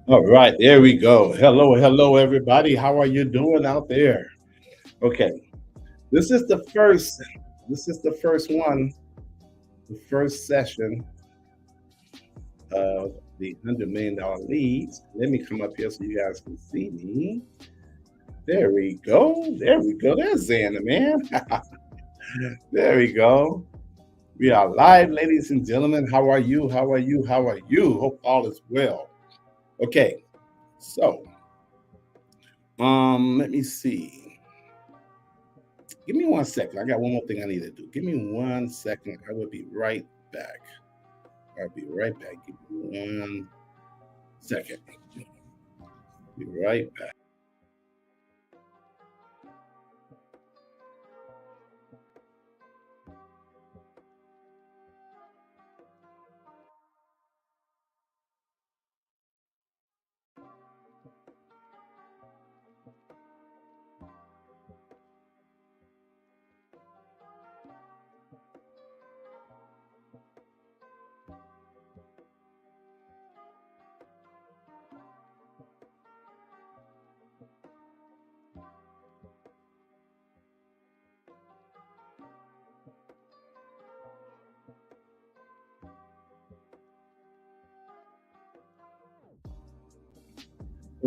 All right, there we go. Hello, hello, everybody. How are you doing out there? Okay, this is the first. This is the first one, the first session of the $100 million leads. Let me come up here so you guys can see me. There we go. There we go. There's Xander, man. There we go. We are live, ladies and gentlemen. How are you? How are you? How are you? Hope all is well. Okay, so let me see. Give me 1 second. I got one more thing I need to do. Give me 1 second. I will be right back. I'll be right back. Give me 1 second. Be right back.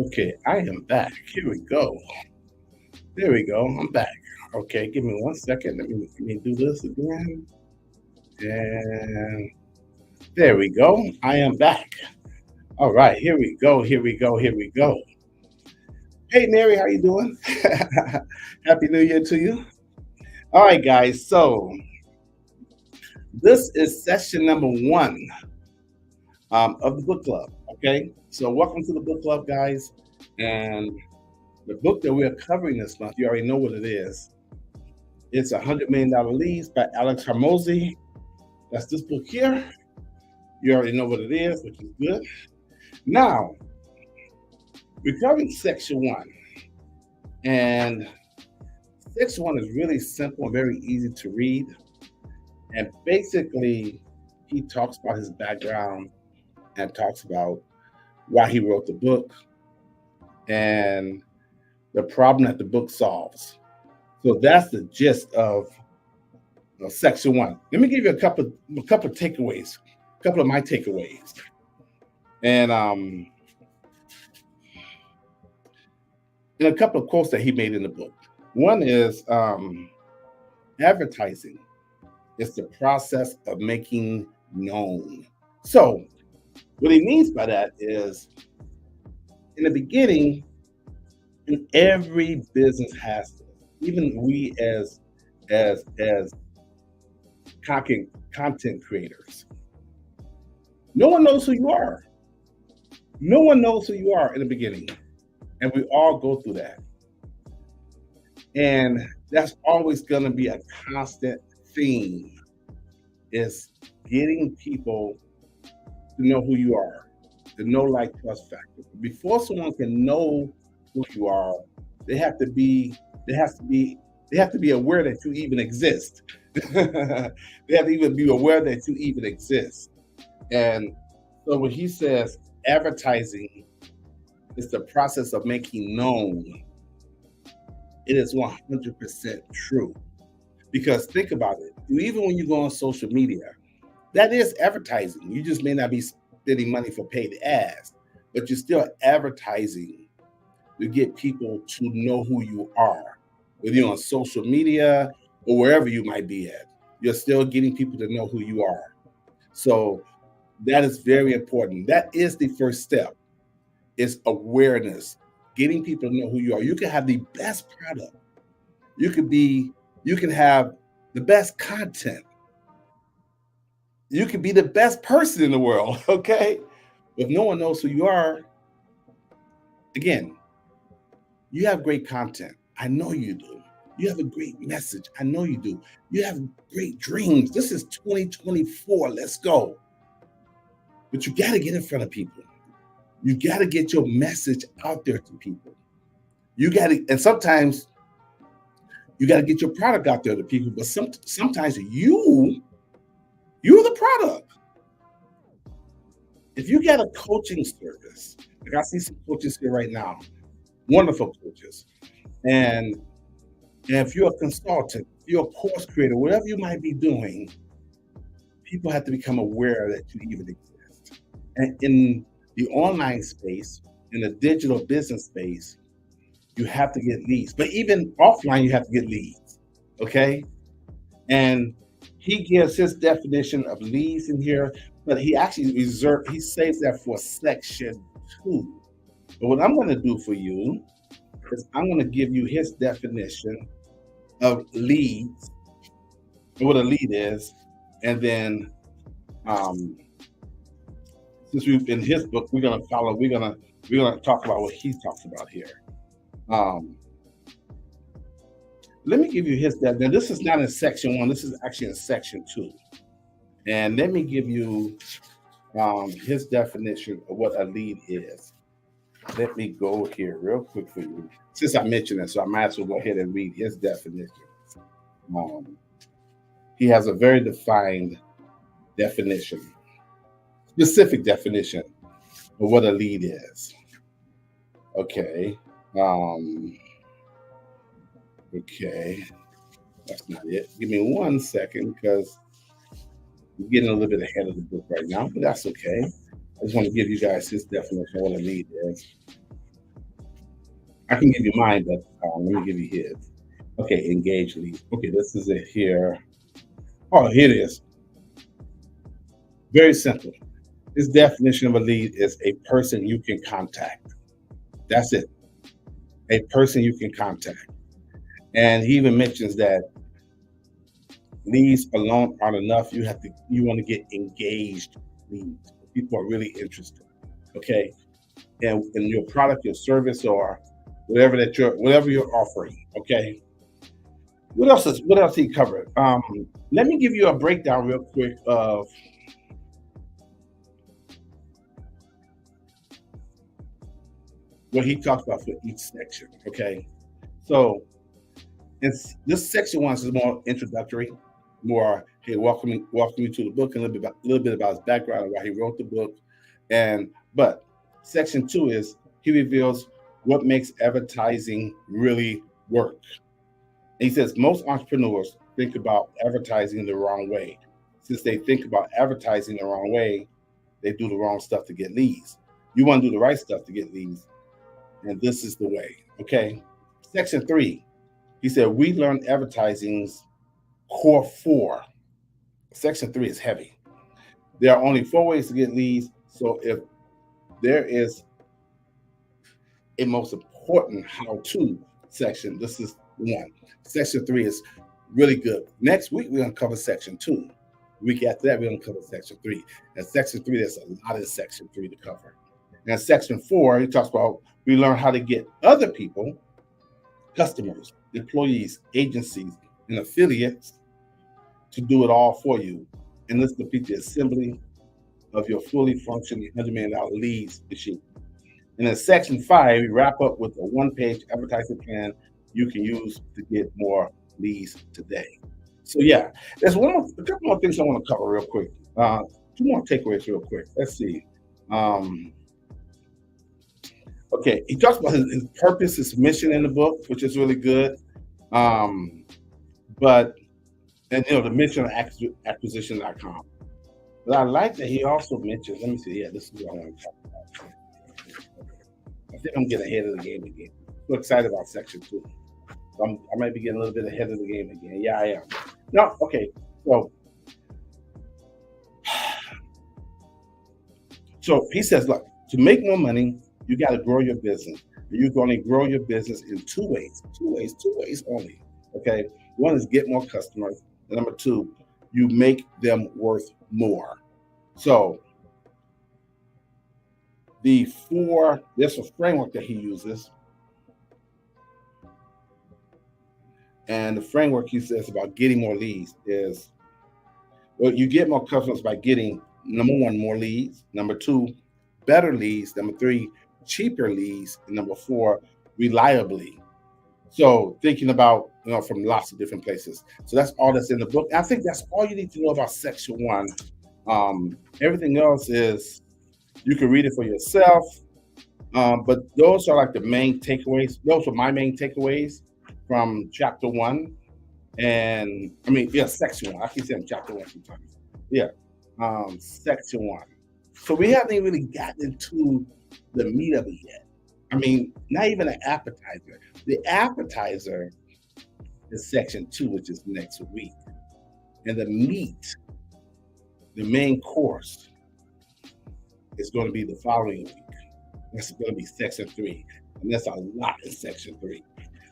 Okay, I am back. Here we go. There we go. I'm back. Okay, give me 1 second. Let me do this again. And there we go. I am back. All right, here we go. Here we go. Here we go. Hey, Mary, how you doing? Happy New Year to you. All right, guys. So this is session number one of the book club. Okay, so welcome to the book club, guys. And the book that we're covering this month, you already know what it is. It's $100 Million Leads by Alex Hormozi. That's this book here. You already know what it is, which is good. Now, we're covering section one. And section one is really simple and very easy to read. And basically, he talks about his background and talks about why he wrote the book and the problem that the book solves. So that's the gist of section one. Let me give you a couple of takeaways, a couple of my takeaways, and a couple of quotes that he made in the book. One is advertising is the process of making known. So what he means by that is, in the beginning, and every business has this. Even we as content creators, no one knows who you are. No one knows who you are in the beginning, and we all go through that. And that's always going to be a constant theme: is getting people to know who you are, the know, like, trust factor. Before someone can know who you are, they have to be they have to be they have to be aware that you even exist. They have to even be aware that you even exist. And so when he says advertising is the process of making known, it is 100% true. Because think about it, even when you go on social media, that is advertising. You just may not be spending money for paid ads, but you're still advertising to get people to know who you are, whether you're on social media or wherever you might be at. You're still getting people to know who you are. So that is very important. That is the first step. Is awareness, getting people to know who you are. You can have the best product. You could be. You can have the best content. You could be the best person in the world. Okay, if no one knows who you are, again, you have great content. I know you do. You have a great message. I know you do. You have great dreams. This is 2024. Let's go. But you got to get in front of people. You got to get your message out there to people. You got to, and sometimes you got to get your product out there to people. But sometimes you're the product. If you got a coaching service, like I see some coaches here right now, wonderful coaches, and if you're a consultant, if you're a course creator, whatever you might be doing, people have to become aware that you even exist. And in the online space, in the digital business space, you have to get leads. But even offline, you have to get leads. Okay. And he gives his definition of leads in here, but he actually he saves that for section 2. But what I'm going to do for you is I'm going to give you his definition of leads, what a lead is, and then since we've in his book, we're gonna talk about what he talks about here. Let me give you his definition. Now, this is not in section 1. This is actually in section 2. And let me give you his definition of what a lead is. Let me go here real quick for you. Since I mentioned it, so I might as well go ahead and read his definition. He has a very defined definition, specific definition of what a lead is. Okay. Okay. That's not it. Give me 1 second because I'm getting a little bit ahead of the book right now, but that's okay. I just want to give you guys his definition of what a lead is. I can give you mine, but let me give you his. Okay, engage lead. Okay, this is it here. Oh, here it is. Very simple. His definition of a lead is a person you can contact. That's it. A person you can contact. And he even mentions that leads alone aren't enough. You want to get engaged leads. People are really interested. Okay. And in your product, your service, or whatever you're offering. Okay. What else he covered? Let me give you a breakdown real quick of what he talks about for each section. Okay. So this section 1 is more introductory, more, hey, welcome you to the book, and a little bit about his background and why he wrote the book. But section 2 is he reveals what makes advertising really work. And he says most entrepreneurs think about advertising the wrong way. Since they think about advertising the wrong way, they do the wrong stuff to get leads. You want to do the right stuff to get leads, and this is the way. Okay. Section 3, he said we learned advertising's core 4. Section 3 is heavy. There are only 4 ways to get leads. So if there is a most important how-to section, this is 1. Section 3 is really good. Next week, we're going to cover section 2. The week after that, we're going to cover section 3. And section 3, there's a lot in section 3 to cover. And section 4, he talks about we learn how to get other people, customers, employees, agencies, and affiliates to do it all for you. And this complete the assembly of your fully functioning $100 million leads machine. And in section 5, we wrap up with a 1-page advertising plan you can use to get more leads today. So yeah, there's a couple more things I want to cover real quick. 2 more takeaways real quick. Let's see. Okay, he talks about his purpose, his mission in the book, which is really good. The mission of acquisition.com. But I like that he also mentions, let me see, this is what I want to talk about. I think I'm getting ahead of the game again. So excited about section 2. I might be getting a little bit ahead of the game again. Yeah, I am. No, okay. So he says, look, to make more money, you got to grow your business. You're going to grow your business in 2 ways. 2 ways only. Okay. 1 is get more customers. And number 2, you make them worth more. So there's a framework that he uses. And the framework he says about getting more leads is, well, you get more customers by getting, number 1, more leads. Number 2, better leads. Number 3, cheaper leads. And number 4, reliably. So thinking about, from lots of different places. So that's all that's in the book. And I think that's all you need to know about section 1. Everything else is You can read it for yourself. But those are like the main takeaways. Those are my main takeaways from chapter one. And I mean, yeah, section one. I keep saying chapter one sometimes. Yeah, section one. So we haven't even really gotten into the meat of it yet. I mean, not even an appetizer. The appetizer is section two, which is next week. And the meat, the main course, is going to be the following week. That's going to be section three. And that's a lot in section three.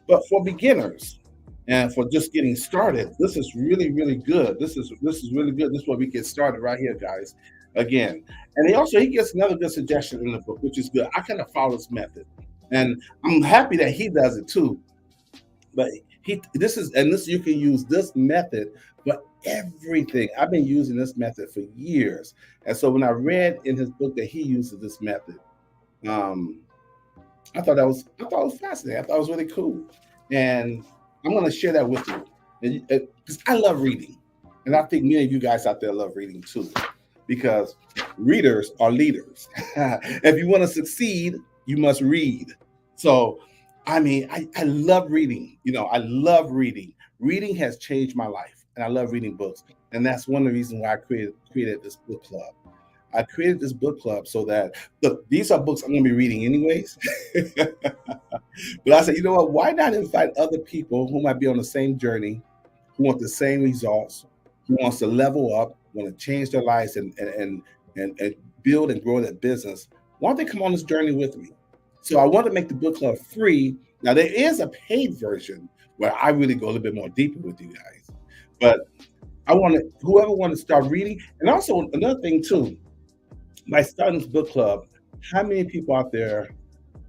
But for beginners and for just getting started, this is really, really good. This is really good. This is where we get started right here, guys. Again. And he gets another good suggestion in the book, which is good. I kind of follow this method. And I'm happy that he does it too. But this you can use this method for everything. I've been using this method for years. And so when I read in his book that he uses this method, I thought it was fascinating. I thought it was really cool. And I'm going to share that with you. Because I love reading. And I think many of you guys out there love reading too. Because readers are leaders. If you want to succeed, you must read. So, I mean, I love reading. You know, I love reading. Reading has changed my life. And I love reading books. And that's one of the reasons why I created this book club. I created this book club so that, look, these are books I'm going to be reading anyways. But I said, you know what? Why not invite other people who might be on the same journey, who want the same results, who wants to level up, want to change their lives and build and grow their business? Why don't they come on this journey with me? So I want to make the book club free. Now, there is a paid version where I really go a little bit more deeper with you guys. But I want to, whoever want to start reading. And also another thing too, by starting this book club, how many people out there,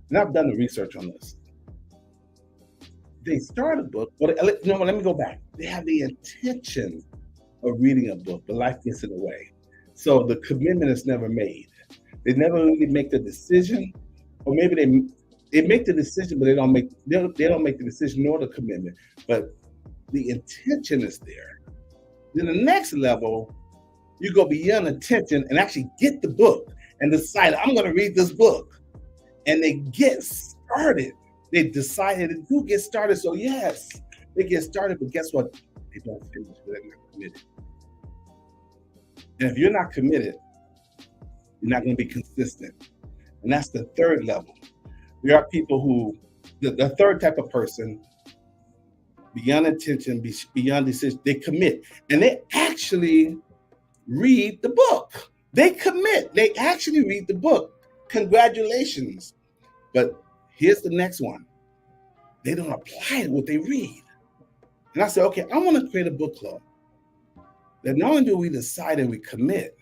and I've done the research on this, they start a book, but no, let me go back. They have the intention of reading a book, but life gets in the way. So the commitment is never made. They never really make the decision, or maybe they make the decision, but they don't make the decision nor the commitment. But the intention is there. Then the next level, you go beyond attention and actually get the book and decide, I'm going to read this book. And they get started. They decided to do get started. So yes, they get started, but guess what? They don't finish because they're not committed. And if you're not committed, you're not going to be consistent. And that's the third level. There are people who, the third type of person, beyond intention, beyond decision, they commit. And they actually read the book. They commit. They actually read the book. Congratulations. But here's the next one. They don't apply what they read. And I said, okay, I want to create a book club that not only do we decide and we commit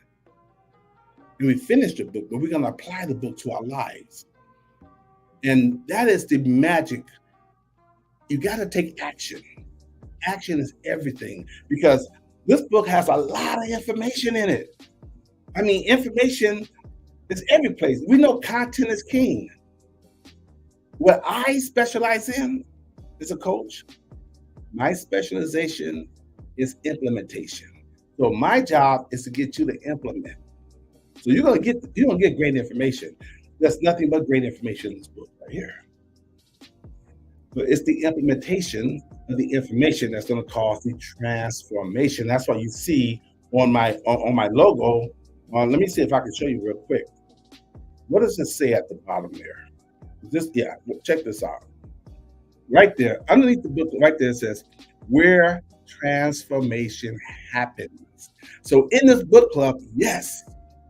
and we finish the book, but we're going to apply the book to our lives. And that is the magic. You got to take action. Action is everything, because this book has a lot of information in it. I mean, information is every place. We know content is king. What I specialize in as a coach, my specialization is implementation. So my job is to get you to implement. So you're gonna get great information. There's nothing but great information in this book right here. But it's the implementation of the information that's going to cause the transformation. That's why you see on my logo. Let me see if I can show you real quick. What does it say at the bottom there? Check this out. Right there, underneath the book, right there, it says where transformation happens. So in this book club, yes,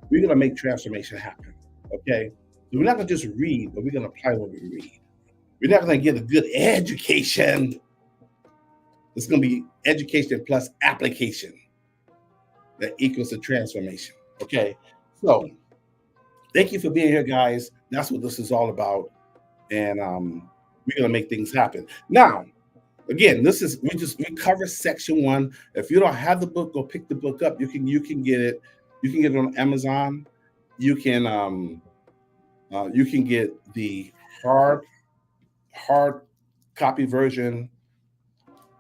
we're going to make transformation happen. Okay, so we're not going to just read, but we're going to apply what we read. We're not going to get a good education. It's going to be education plus application that equals a transformation. Okay, so thank you for being here, guys. That's what this is all about, and we're going to make things happen. Now, again, we cover section one. If you don't have the book, go pick the book up. You can get it. You can get it on Amazon. You can get the hard copy version,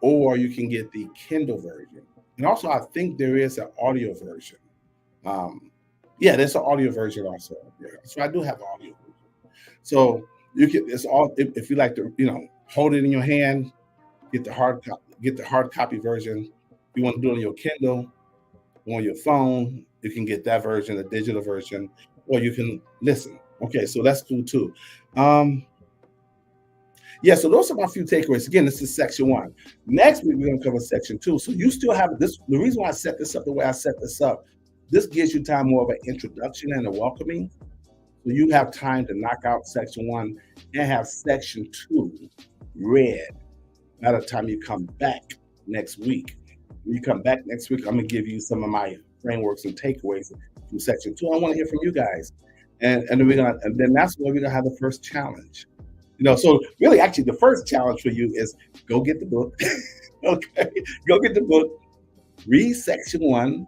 or you can get the Kindle version. And also, I think there is an audio version. Yeah, there's an audio version also. Yeah. So I do have audio. So you can. It's all if you like to, hold it in your hand, get the hard copy version. If you want to do it on your Kindle, on your phone, you can get that version, the digital version, or you can listen. Okay, so that's cool too. Um, yeah, so those are my few takeaways. Again, this is section one. Next week, we're going to cover section two. So you still have this. The reason why I set this up the way I set this up, this gives you time more of an introduction and a welcoming. So you have time to knock out section one and have section two read by the time you come back next week. When you come back next week, I'm going to give you some of my frameworks and takeaways from section two. I want to hear from you guys. And then that's where we're gonna have the first challenge. So really, actually, the first challenge for you is go get the book. Okay, go get the book, read section one,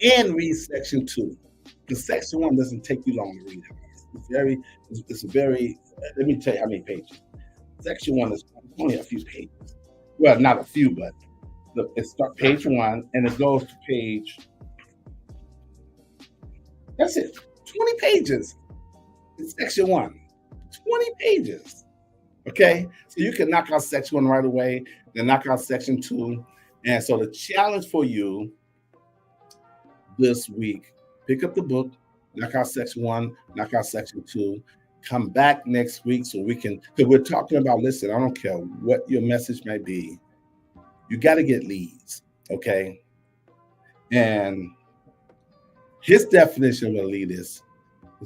and read section two. Because section one doesn't take you long to read. It's a very. Let me tell you how many pages. Section one is only a few pages. Well, not a few, but it starts page one and it goes to page. That's it. 20 pages in section one. 20 pages. Okay, so you can knock out section one right away, then knock out section two. And so the challenge for you this week, pick up the book, knock out section one, knock out section two, come back next week so we can, because we're talking about, listen, I don't care what your message may be, you got to get leads, okay? And his definition of a lead is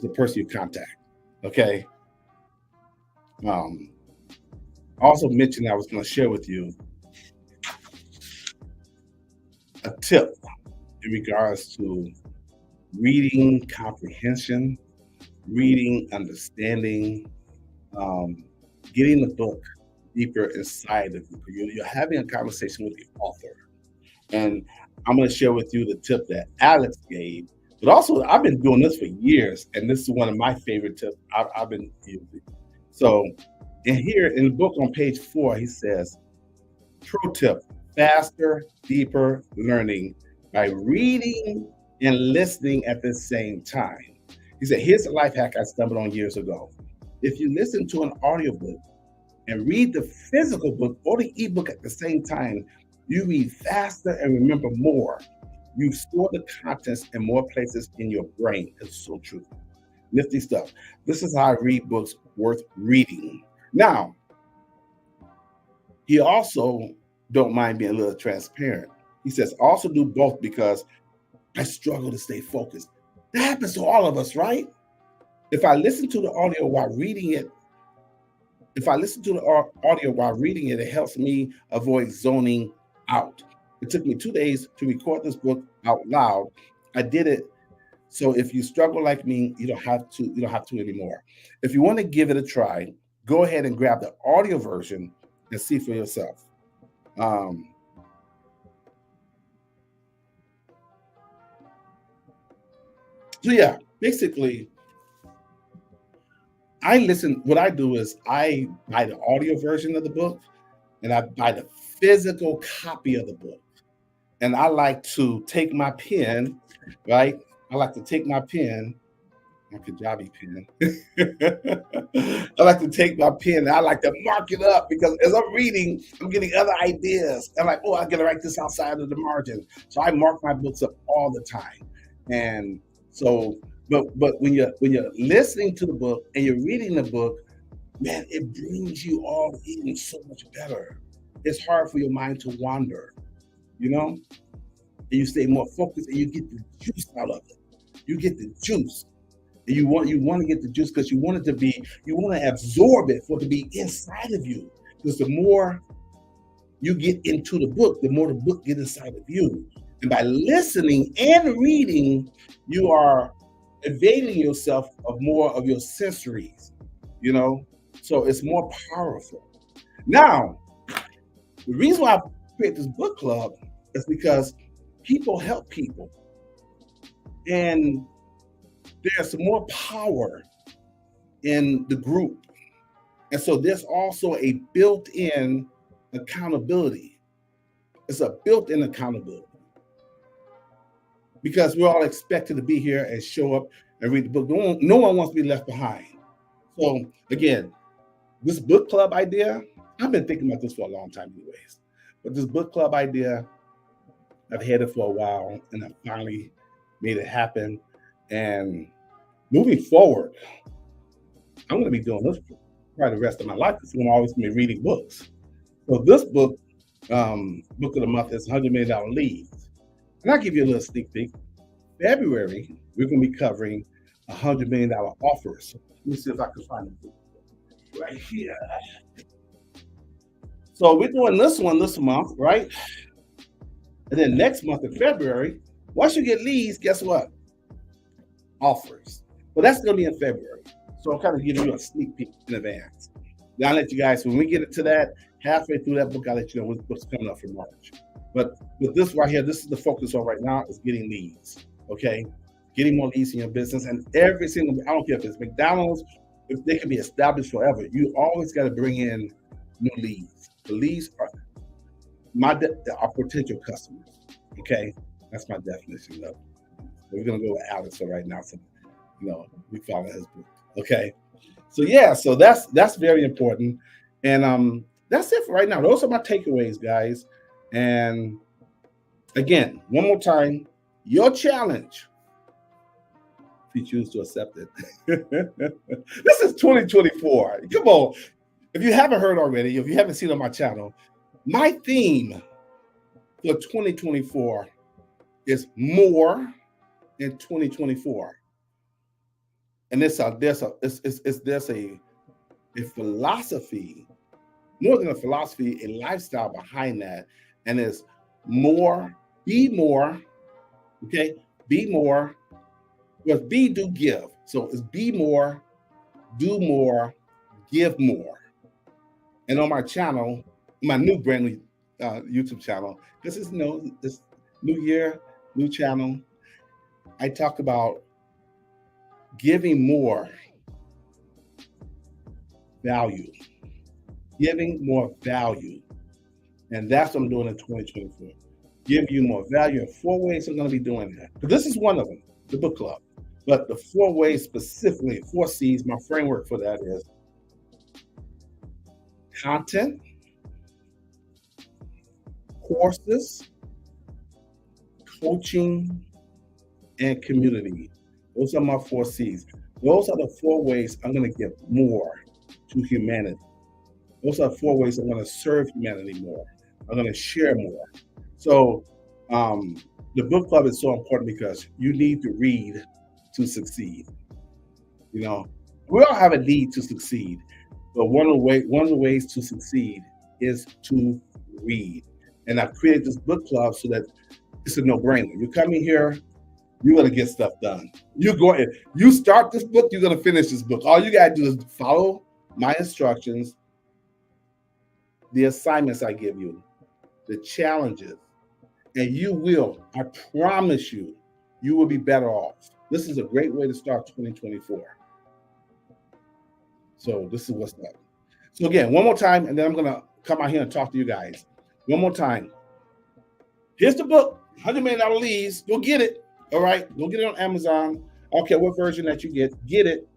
the person you contact, okay? Also mentioned I was going to share with you a tip in regards to reading comprehension, reading understanding, getting the book deeper inside of you. You're having a conversation with the author. And I'm going to share with you the tip that Alex gave. But also, I've been doing this for years, and this is one of my favorite tips I've been using. So, and here in the book on page 4, he says, pro tip, faster, deeper learning by reading and listening at the same time. He said, here's a life hack I stumbled on years ago. If you listen to an audiobook and read the physical book or the ebook at the same time, you read faster and remember more. You store the contents in more places in your brain. It's so true. Nifty stuff. This is how I read books worth reading. Now, he also don't mind being a little transparent. He says, also do both because I struggle to stay focused. That happens to all of us, right? If I listen to the audio while reading it, it helps me avoid zoning out. It took me 2 days to record this book out loud. I did it. So if you struggle like me, you don't have to anymore. If you want to give it a try, go ahead and grab the audio version and see for yourself. So yeah, basically, what I do is I buy the audio version of the book and I buy the physical copy of the book. And I like to take my pen, right? I like to take my pen, my Kajabi pen. I like to take my pen and I like to mark it up because as I'm reading, I'm getting other ideas. I'm like, oh, I gotta write this outside of the margin. So I mark my books up all the time. And so, but when you're listening to the book and you're reading the book, man, it brings you all in so much better. It's hard for your mind to wander, and you stay more focused and you get the juice out of it. You get the juice. And you want to get the juice because you want to absorb it for it to be inside of you. Because the more you get into the book, the more the book gets inside of you. And by listening and reading, you are availing yourself of more of your sensories, so it's more powerful. Now, the reason why I create this book club is because people help people. And there's more power in the group. And so there's also a built-in accountability. It's a built-in accountability. because we're all expected to be here and show up and read the book. No one wants to be left behind. So again, this book club idea, I've been thinking about this for a long time anyways. But this book club idea, I've had it for a while and I finally made it happen. And moving forward, I'm going to be doing this for probably the rest of my life because I'm always going to be reading books. So this book of the month is $100 Million Leads. And I'll give you a little sneak peek. February, we're going to be covering $100 million offers. Let me see if I can find it right here. So we're doing this one this month, right? And then next month in February, once you get leads, guess what? Offers. Well, that's going to be in February. So I'm kind of giving you a sneak peek in advance. Now I'll let you guys, when we get to that, halfway through that book, I'll let you know what's coming up for March. But with this right here, this is the focus on right now is getting leads, okay? Getting more leads in your business. And every single, I don't care if it's McDonald's, if they can be established forever, you always got to bring in new leads. The leads are our potential customers, okay? That's my definition of it. We're going to go with Alex for right now. So, we follow his book, okay? So, yeah, so that's very important. And that's it for right now. Those are my takeaways, guys. And again, one more time, your challenge, if you choose to accept it. This is 2024. Come on. If you haven't heard already, if you haven't seen on my channel, my theme for 2024 is more in 2024. And there's a philosophy, more than a philosophy, a lifestyle behind that. And it's more, be more, okay? Be more. With be, do, give. So it's be more, do more, give more. And on my channel, my new brand new YouTube channel, this is this new year, new channel, I talk about giving more value, giving more value. And that's what I'm doing in 2024. Give you more value in 4 ways I'm going to be doing that. But this is one of them, the book club. But the 4 ways specifically, 4 C's, my framework for that is content, courses, coaching, and community. Those are my 4 C's. Those are the 4 ways I'm going to give more to humanity. Those are 4 ways I'm going to serve humanity more. I'm going to share more. So the book club is so important because you need to read to succeed. We all have a need to succeed, but one of the ways to succeed is to read. And I've created this book club so that it's a no-brainer. You come in here, you're gonna get stuff done. You start this book, you're gonna finish this book. All you gotta do is follow my instructions, the assignments I give you, the challenges, and you will, I promise you, you will be better off. This is a great way to start 2024. So this is what's up. So again, one more time, and then I'm gonna come out here and talk to you guys. One more time. Here's the book, $100 Million Leads. Go get it. All right, go get it on Amazon. I don't care what version that you get it.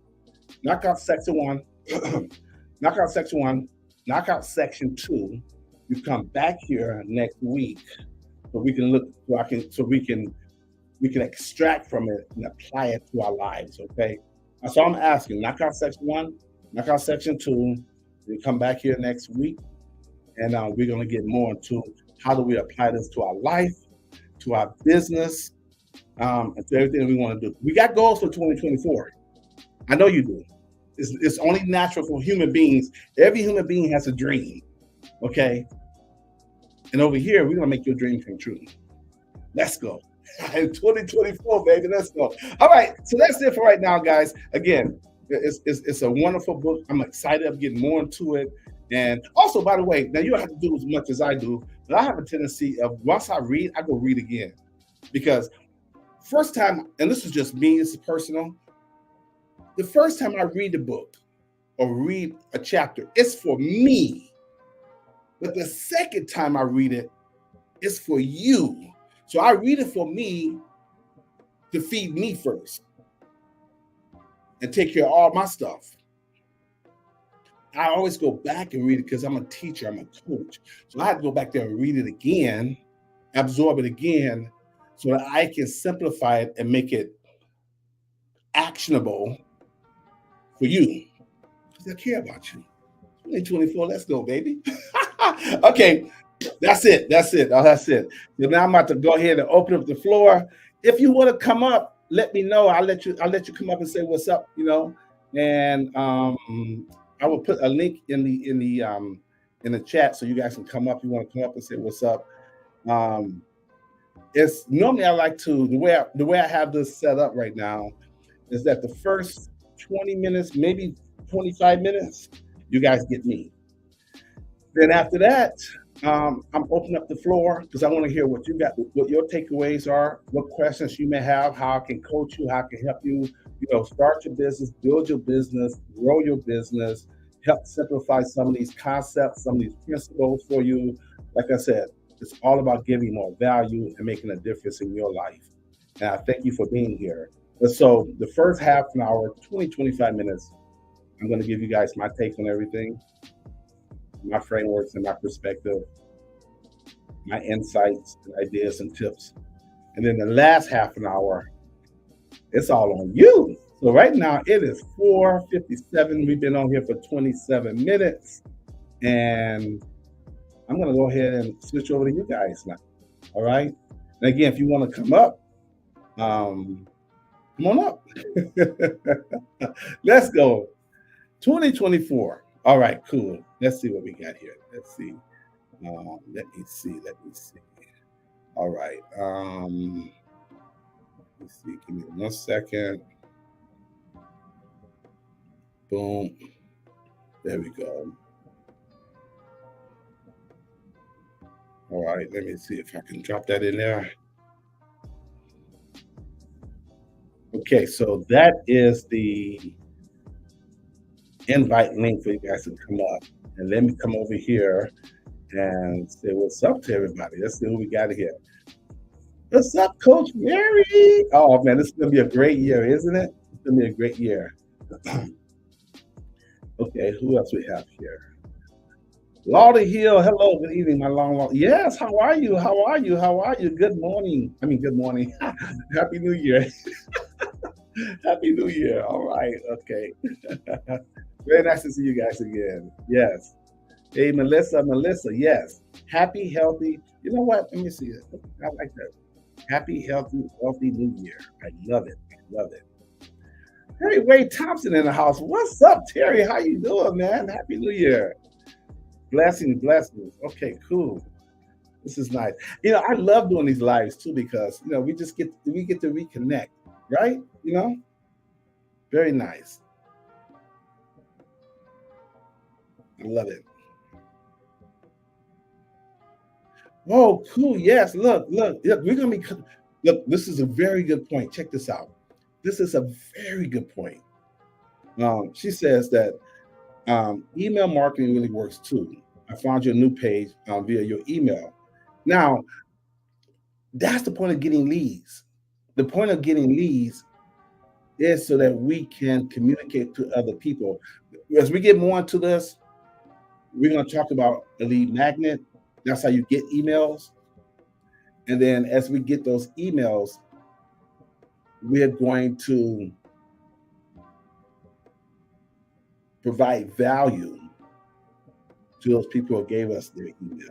Knock out section 1. Knock out section 1. Knock out section 2. You come back here next week so we can look. So we can extract from it and apply it to our lives. Okay. So I'm asking. Knock out section 1. Knock out section 2. We come back here next week, and we're going to get more into how do we apply this to our life, to our business, and to everything that we want to do. We got goals for 2024. I know you do. It's only natural for human beings. Every human being has a dream, okay? And over here, we're going to make your dream come true. Let's go. In 2024, baby, let's go. All right, so that's it for right now, guys. Again, it's a wonderful book. I'm excited of getting more into it. And also, by the way, now you don't have to do as much as I do, but I have a tendency of once I read, I go read again. Because first time, and this is just me, this is personal, the first time I read the book or read a chapter, it's for me. But the second time I read it, it's for you. So I read it for me, to feed me first and take care of all my stuff. I always go back and read it because I'm a teacher, I'm a coach. So I had to go back there and read it again, absorb it again, so that I can simplify it and make it actionable for you. Because I care about you. 2024, let's go, baby. Okay, that's it. That's it. Oh, that's it. So now I'm about to go ahead and open up the floor. If you want to come up, let me know. I'll let you come up and say what's up, and I will put a link in the chat so you guys can come up. You want to come up and say what's up. Um, it's normally I like to the way I have this set up right now is that the first 20 minutes, maybe 25 minutes, you guys get me. Then after that, I'm opening up the floor because I want to hear what your takeaways are, what questions you may have, how I can coach you, how I can help you, start your business, build your business, grow your business, help simplify some of these concepts, some of these principles for you. Like I said, it's all about giving more value and making a difference in your life. And I thank you for being here. And so the first half an hour, 20, 25 minutes, I'm going to give you guys my take on everything, my frameworks and my perspective, my insights and ideas and tips. And then the last half an hour, it's all on you. So right now it is 4:57. We've been on here for 27 minutes. And I'm going to go ahead and switch over to you guys now. All right. And again, if you want to come up, come on up. Let's go. 2024. All right, cool. Let's see what we got here. Let's see. Let me see. Let me see. All right. Let me see. Give me 1 second. Boom. There we go. All right. Let me see if I can drop that in there. Okay, so that is the invite link for you guys to come up. And let me come over here and say what's up to everybody. Let's see who we got here. What's up, Coach Mary? Oh man, this is gonna be a great year, isn't it? It's gonna be a great year. Okay, who else we have here? Lauder Hill, hello, good evening, my long. Yes, how are you? How are you? How are you? Good morning. I mean, good morning. Happy New Year. Happy New Year. All right, okay. Very nice to see you guys again. Yes. Hey, Melissa, yes. Happy, healthy. You know what? Let me see it. I like that. Happy, healthy New Year. I love it. I love it. Terry Wade Thompson in the house. What's up, Terry? How you doing, man? Happy New Year. Blessings, blessings. Okay, cool. This is nice. I love doing these lives too because we get to reconnect, right? Very nice. I love it. Oh, cool. Yes. Look. We're gonna be. Look, this is a very good point. Check this out. This is a very good point. She says that email marketing really works too. I found your new page via your email. Now, that's the point of getting leads. The point of getting leads is so that we can communicate to other people. As we get more into this, we're going to talk about a lead magnet. That's how you get emails. And then as we get those emails, we're going to provide value to those people who gave us their email.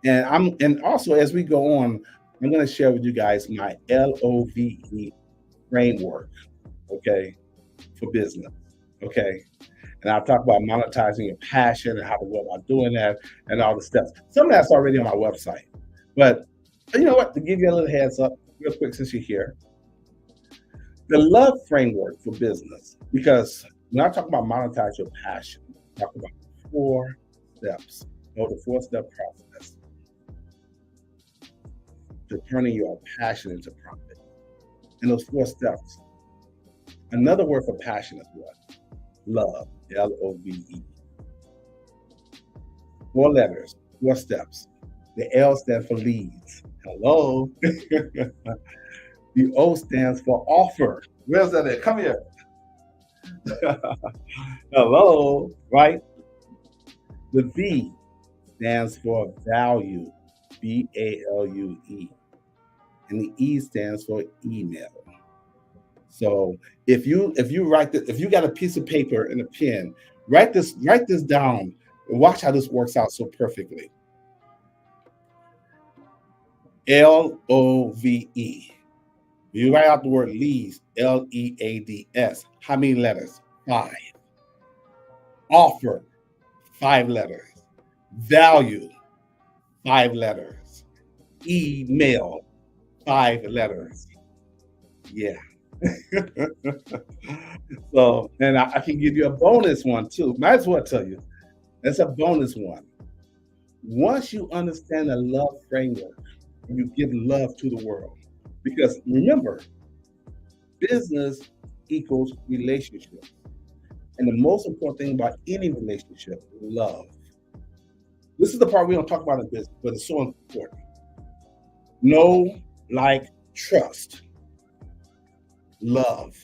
And also as we go on, I'm going to share with you guys my LOVE framework, okay, for business, okay. And I'll talk about monetizing your passion and how to go about doing that and all the steps. Some of that's already on my website. But you know what? To give you a little heads up, real quick, since you're here, the love framework for business, because when I talk about monetize your passion, I talk about 4 steps, or the 4-step process to turning your passion into profit. And those 4 steps, another word for passion is what? Love, LOVE. 4 letters, 4 steps. The L stands for leads. Hello. The O stands for offer. Where's that at? Come here. Hello, right? The V stands for value, VALUE, and the E stands for email. So if you got a piece of paper and a pen, write this down and watch how this works out so perfectly. LOVE. You write out the word leads, LEADS. How many letters? 5. Offer, 5 letters. Value, 5 letters. Email, 5 letters. Yeah. So, and I can give you a bonus one too. Might as well tell you. That's a bonus one. Once you understand the love framework, you give love to the world. Because remember, business equals relationship. And the most important thing about any relationship is love. This is the part we don't talk about in business, but it's so important. Know, like, trust, love.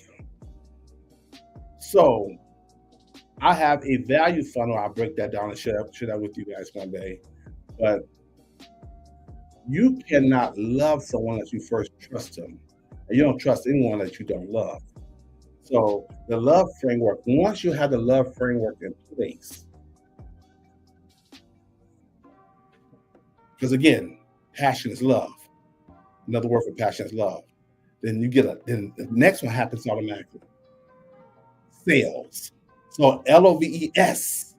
So I have a value funnel. I'll break that down and share that with you guys one day. But you cannot love someone unless you first trust them. And you don't trust anyone that you don't love. So the love framework, once you have the love framework in place, because again, passion is love. Another word for passion is love. Then then the next one happens automatically. Sales. So LOVES.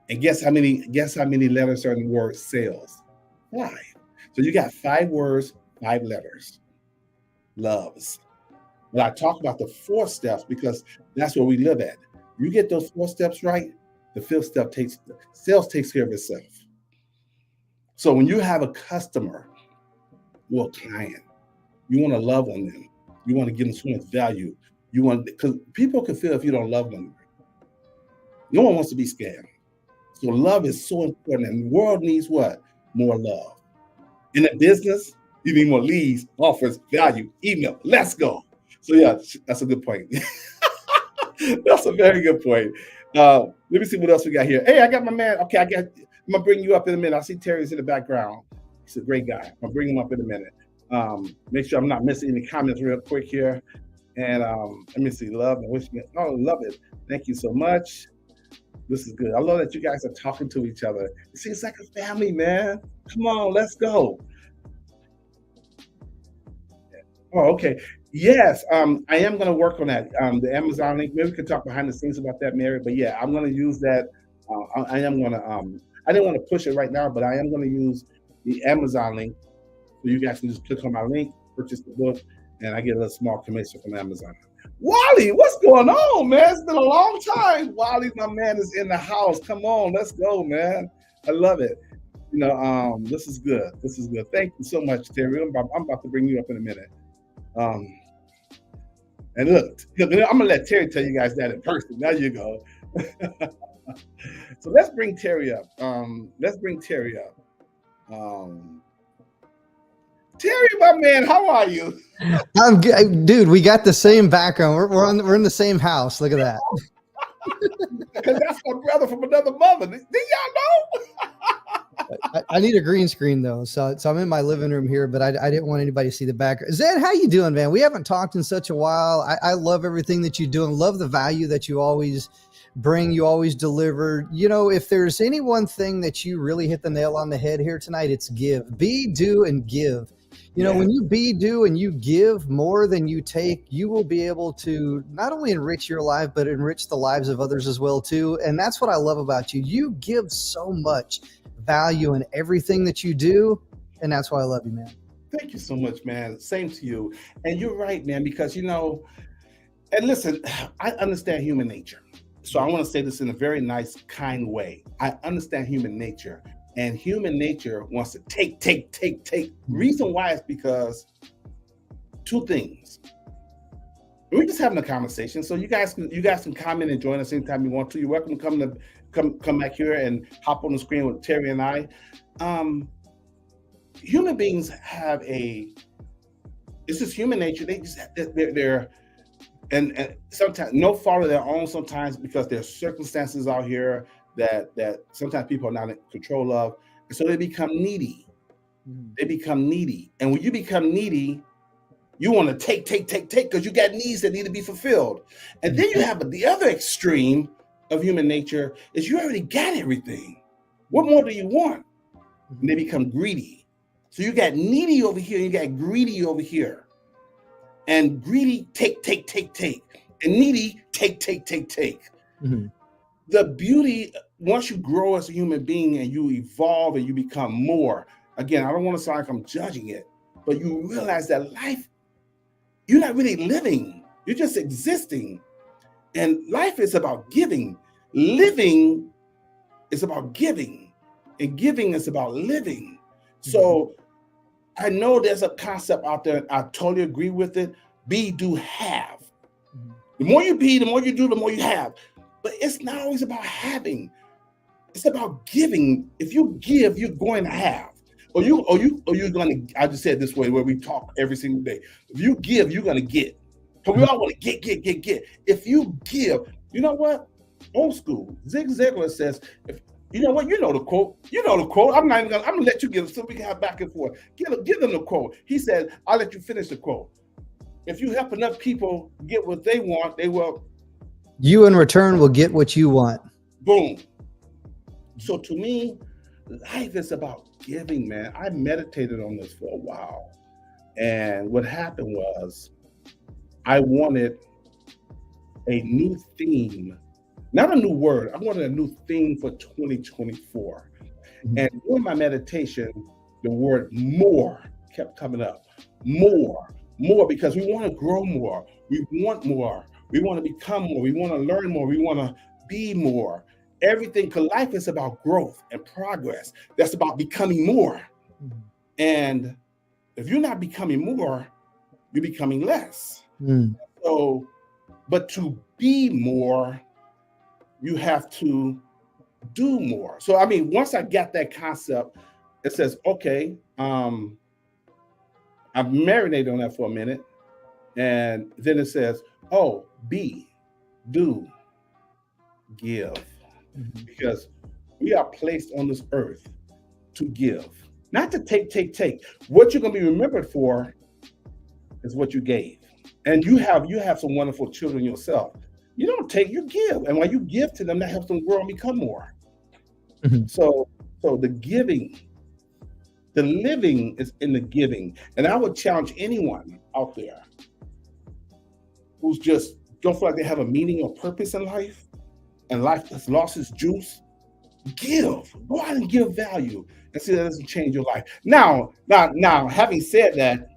And guess how many letters are in the word sales? 5. So you got 5 words, 5 letters. Loves. But I talk about the 4 steps because that's where we live at. You get those 4 steps right, the 5th step sales takes care of itself. So when you have a customer or a client, you want to love on them. You want to give them so much value. Because people can feel if you don't love them. No one wants to be scammed. So love is so important. And the world needs what? More love. In a business, you need more leads, offers, value, email. Let's go. So yeah, that's a good point. That's a very good point. Let me see what else we got here. Hey, I got my man. Okay, I'm gonna bring you up in a minute. I see Terry's in the background. He's a great guy. I'll bring him up in a minute. Make sure I'm not missing any comments real quick here. And let me see. Love and wishing it. Oh, love it. Thank you so much. This is good. I love that you guys are talking to each other. You see, it's like a family, man. Come on, let's go. Oh, okay. Yes, I am going to work on that. The Amazon link. Maybe we can talk behind the scenes about that, Mary. But yeah, I'm going to use that. I am going to. I didn't want to push it right now, but I am going to use the Amazon link, so you guys can just click on my link, purchase the book, and I get a little small commission from Amazon. Wally, what's going on, man? It's been a long time. Wally, my man, is in the house. Come on, let's go, man. I love it. This is good. This is good. Thank you so much, Terry. I'm about to bring you up in a minute. And look, I'm gonna let Terry tell you guys that in person. There you go. So let's bring Terry up. Terry, my man, how are you? I'm good, dude. We got the same background. We're in the same house. Look at that. Because that's my brother from another mother. Did y'all know? I need a green screen though, so I'm in my living room here, but I didn't want anybody to see the background. Zed, how you doing, man? We haven't talked in such a while. I love everything that you do and love the value that you always bring, you always deliver. If there's any one thing that you really hit the nail on the head here tonight, it's give. Be, do, and give. When you be, do, and you give more than you take, you will be able to not only enrich your life, but enrich the lives of others as well, too. And that's what I love about you. You give so much value in everything that you do. And that's why I love you, man. Thank you so much, man. Same to you. And you're right, man, because, and listen, I understand human nature. So I want to say this in a very nice, kind way. I understand human nature. And human nature wants to take. Reason why is because 2 things. We're just having a conversation, so you guys can comment and join us anytime you want to. You're welcome to come back here and hop on the screen with Terry and I. Human beings have a It's just human nature. They just they're and sometimes no fault of their own. Sometimes because there's circumstances out here that sometimes people are not in control of, and so they become needy. They become needy, and when you become needy, you want to take because you got needs that need to be fulfilled. And then you have the other extreme of human nature is you already got everything. What more do you want? And they become greedy. So you got needy over here, you got greedy over here. And greedy, take. And needy, take. Mhm. The beauty, once you grow as a human being and you evolve and you become more, again, I don't want to sound like I'm judging it, but you realize that life, you're not really living, you're just existing. And life is about giving. Living is about giving, and giving is about living. So I know there's a concept out there, I totally agree with it. Be, do, have. The more you be, the more you do, the more you have. But it's not always about having. It's about giving. If you give, you're going to have. Or you're going to, I just said this way where we talk every single day. If you give, you're going to get. Because we all want to get. If you give, you know what? Old school. Zig Ziglar says, if you know what, you know the quote. I'm gonna let you give it so we can have back and forth. Give them the quote. He said, I'll let you finish the quote. If you help enough people get what they want, they will. You in return will get what you want. Boom. So to me, life is about giving, man. I meditated on this for a while. And what happened was I wanted a new theme, not a new word. I wanted a new theme for 2024. And during my meditation, the word more kept coming up. More, because we want to grow more. We want more. We want to become more. We want to learn more. We want to be more. Everything, because life is about growth and progress. That's about becoming more. And if you're not becoming more, you're becoming less. So, but to be more, you have to do more. So, I mean, once I got that concept, it says, okay, I've marinated on that for a minute. And then it says, oh, be, do, give. Because we are placed on this earth to give, not to take. What you're going to be remembered for is what you gave. And you have some wonderful children yourself. You don't take, you give. And when you give to them, that helps them grow and become more. So the giving, the living is in the giving. And I would challenge anyone out there who's just don't feel like they have a meaning or purpose in life, and life has lost its juice. Give. Go out and give value and see that doesn't change your life. Now, having said that,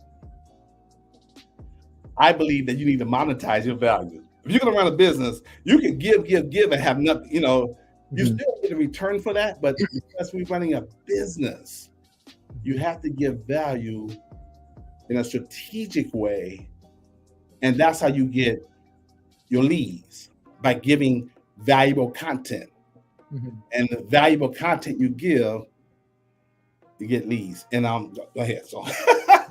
I believe that you need to monetize your value. If you're going to run a business, you can give and have nothing, you still get a return for that. But because we're running a business, you have to give value in a strategic way. And that's how you get your leads, by giving valuable content. And the valuable content you give, you get leads. And go ahead. So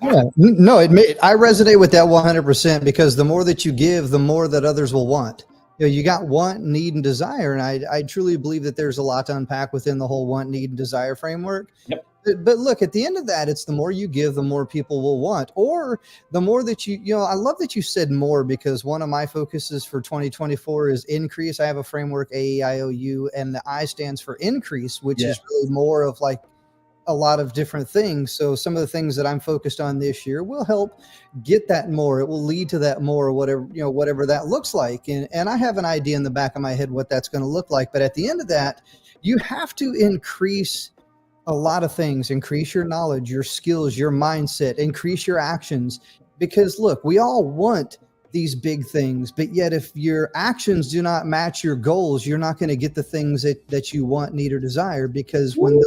yeah, no, I resonate with that 100%, because the more that you give, the more that others will want. You got want, need, and desire. And I truly believe that there's a lot to unpack within the whole want, need, and desire framework. Yep. But look, at the end of that, it's the more you give, the more people will want, or the more that I love that you said more, because one of my focuses for 2024 is increase. I have a framework, AEIOU, and the I stands for increase, which is really more of like a lot of different things. So some of the things that I'm focused on this year will help get that more. It will lead to that more, whatever that looks like. And I have an idea in the back of my head what that's going to look like. But at the end of that, you have to increase a lot of things. Increase your knowledge, your skills, your mindset, increase your actions. Because look, we all want these big things, but yet if your actions do not match your goals, you're not going to get the things that you want, need, or desire. Because when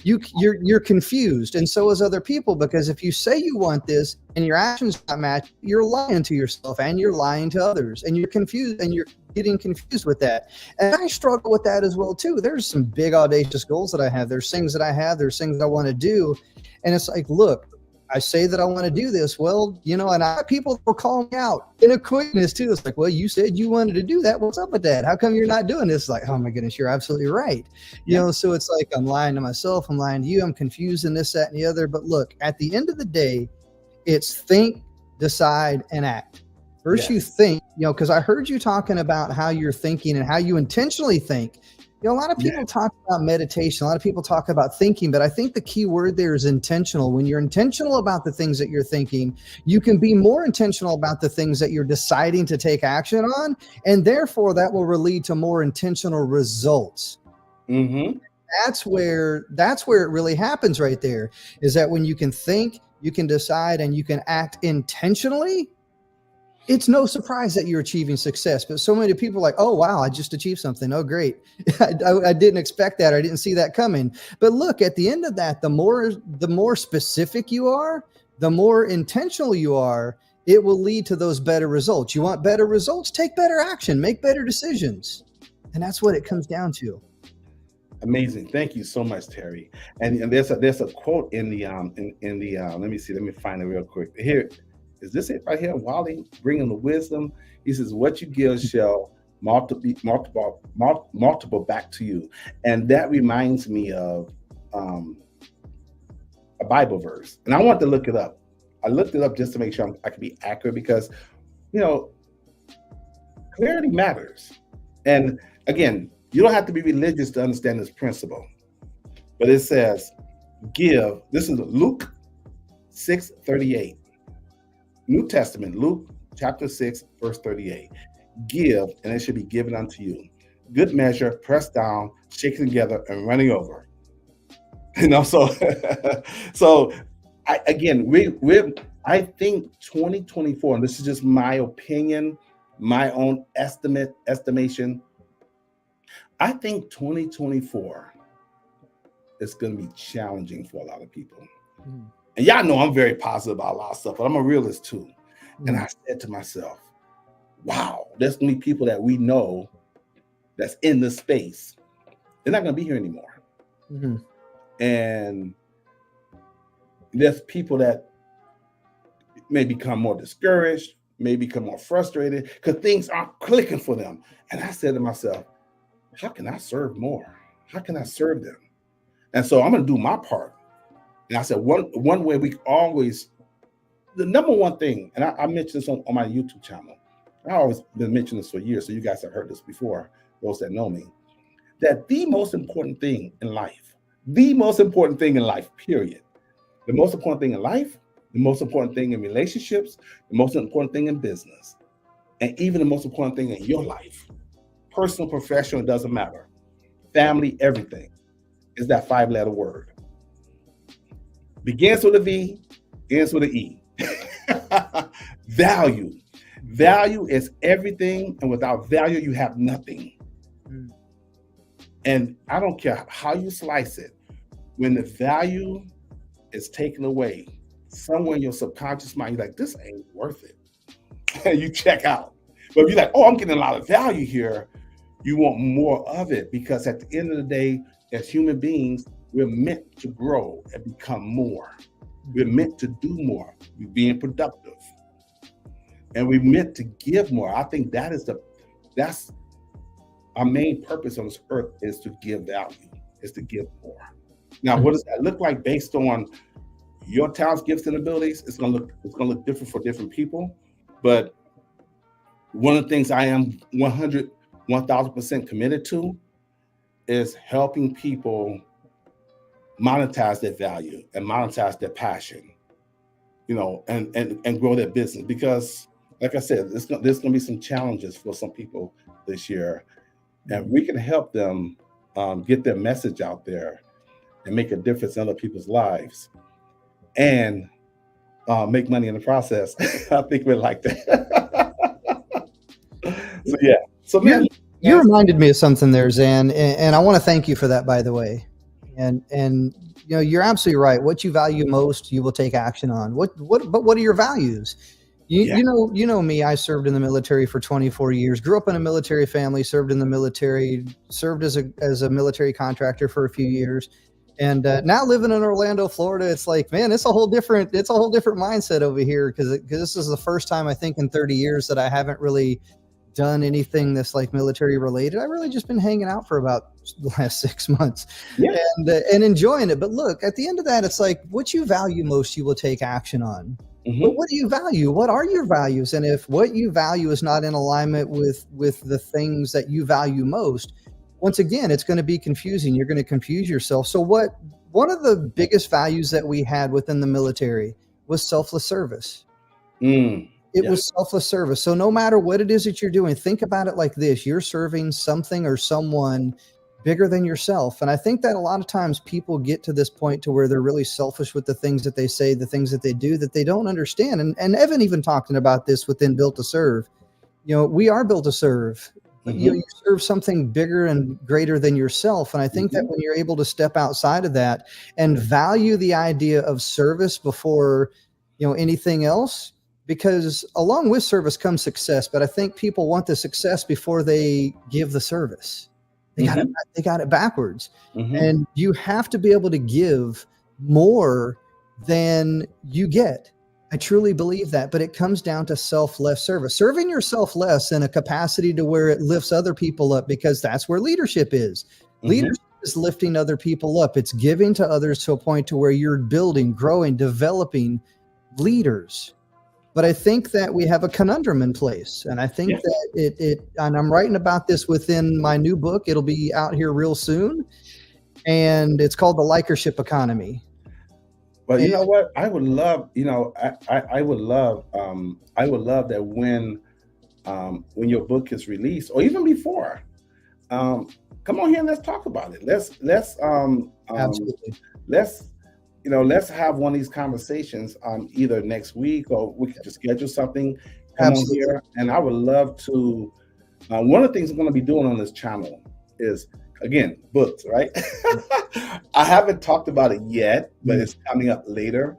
you're confused, and so is other people, because if you say you want this and your actions not match, you're lying to yourself and you're lying to others, and you're confused, and you're getting confused with that. And I struggle with that as well too. There's some big audacious goals that I have. There's things that I have. There's things I want to do, and it's like, look, I say that I want to do this. Well, and I have people will call me out in a quickness too. It's like, well, you said you wanted to do that. What's up with that? How come you're not doing this? Like, oh my goodness, you're absolutely right. So it's like, I'm lying to myself. I'm lying to you. I'm confused in this, that, and the other. But look, at the end of the day, it's think, decide, and act. First, you think, because I heard you talking about how you're thinking and how you intentionally think. A lot of people talk about meditation. A lot of people talk about thinking, but I think the key word there is intentional. When you're intentional about the things that you're thinking, you can be more intentional about the things that you're deciding to take action on. And therefore that will lead to more intentional results. Mm-hmm. That's where it really happens right there, is that when you can think, you can decide, and you can act intentionally, it's no surprise that you're achieving success. But so many people are like, oh, wow, I just achieved something. Oh, great. I didn't expect that. I didn't see that coming. But look, at the end of that, the more specific you are, the more intentional you are, it will lead to those better results. You want better results? Take better action, make better decisions. And that's what it comes down to. Amazing. Thank you so much, Terry. And there's a quote in the let me see. Let me find it real quick. Here. Is this it right here? Wally bringing the wisdom. He says, what you give shall multiple back to you. And that reminds me of a Bible verse. And I want to look it up. I looked it up just to make sure I can be accurate, because, clarity matters. And again, you don't have to be religious to understand this principle. But it says, give. This is Luke 6:38. New Testament, Luke chapter 6, verse 38. Give, and it should be given unto you. Good measure, pressed down, shaken together, and running over. So I think 2024, and this is just my opinion, my own estimation. I think 2024 is going to be challenging for a lot of people. Mm. And y'all know I'm very positive about a lot of stuff, but I'm a realist too. Mm-hmm. And I said to myself, wow, there's going to be people that we know that's in this space. They're not going to be here anymore. Mm-hmm. And there's people that may become more discouraged, may become more frustrated because things aren't clicking for them. And I said to myself, how can I serve more? How can I serve them? And so I'm going to do my part. And I said, one way we always, the number one thing, and I mentioned this on my YouTube channel. I've always been mentioning this for years, so you guys have heard this before, those that know me, that the most important thing in life, period, the most important thing in life, the most important thing in relationships, the most important thing in business, and even the most important thing in your life, personal, professional, it doesn't matter, family, everything, is that 5-letter word. Begins with a V, ends with an E. Value. Value is everything, and without value, you have nothing. Mm. And I don't care how you slice it, when the value is taken away, somewhere in your subconscious mind, you're like, this ain't worth it. And you check out. But if you're like, oh, I'm getting a lot of value here, you want more of it, because at the end of the day, as human beings, we're meant to grow and become more. We're meant to do more. We're being productive. And we're meant to give more. I think that's our main purpose on this earth, is to give value, is to give more. Now, what does that look like based on your talents, gifts, and abilities? It's gonna look different for different people. But one of the things I am 1,000% committed to is helping people monetize their value and monetize their passion, and grow their business. Because, like I said, there's going to be some challenges for some people this year, and we can help them get their message out there and make a difference in other people's lives, and make money in the process. I think we like that. So yeah. So man, you reminded me of something there, Zan, and I want to thank you for that, by the way. And you're absolutely right. What you value most, you will take action on. But what are your values? You know me. I served in the military for 24 years. Grew up in a military family. Served in the military. Served as a military contractor for a few years. And now living in Orlando, Florida, it's like, man, it's a whole different mindset over here, because this is the first time I think in 30 years that I haven't really done anything that's like military related. I've really just been hanging out for about the last 6 months, Yeah. and enjoying it. But look, at the end of that, it's like, what you value most, you will take action on. Mhm. But what do you value? What are your values? And if what you value is not in alignment with the things that you value most, once again, it's going to be confusing. You're going to confuse yourself. So one of the biggest values that we had within the military was selfless service. Mm. It Yeah. was selfless service. So no matter what it is that you're doing, think about it like this: you're serving something or someone bigger than yourself. And I think that a lot of times people get to this point to where they're really selfish with the things that they say, the things that they do, that they don't understand. And Evan even talking about this within Built to Serve. You know, we are built to serve. But you serve something bigger and greater than yourself. And I think that when you're able to step outside of that and value the idea of service before, anything else, because along with service comes success. But I think people want the success before they give the service. They got it backwards. And you have to be able to give more than you get. I truly believe that, but it comes down to selfless service, serving yourself less in a capacity to where it lifts other people up, because that's where leadership is. Leadership is lifting other people up. It's giving to others to a point to where you're building, growing, developing leaders. But I think that we have a conundrum in place. And I think that and I'm writing about this within my new book. It'll be out here real soon. And it's called The Likership Economy. But you know what? I would love, I would love that when your book is released, or even before, come on here and let's talk about it. Absolutely. Let's have one of these conversations either next week, or we could just schedule something. Come on here, and I would love to. One of the things I'm going to be doing on this channel is, again, books, right? I haven't talked about it yet, but it's coming up later.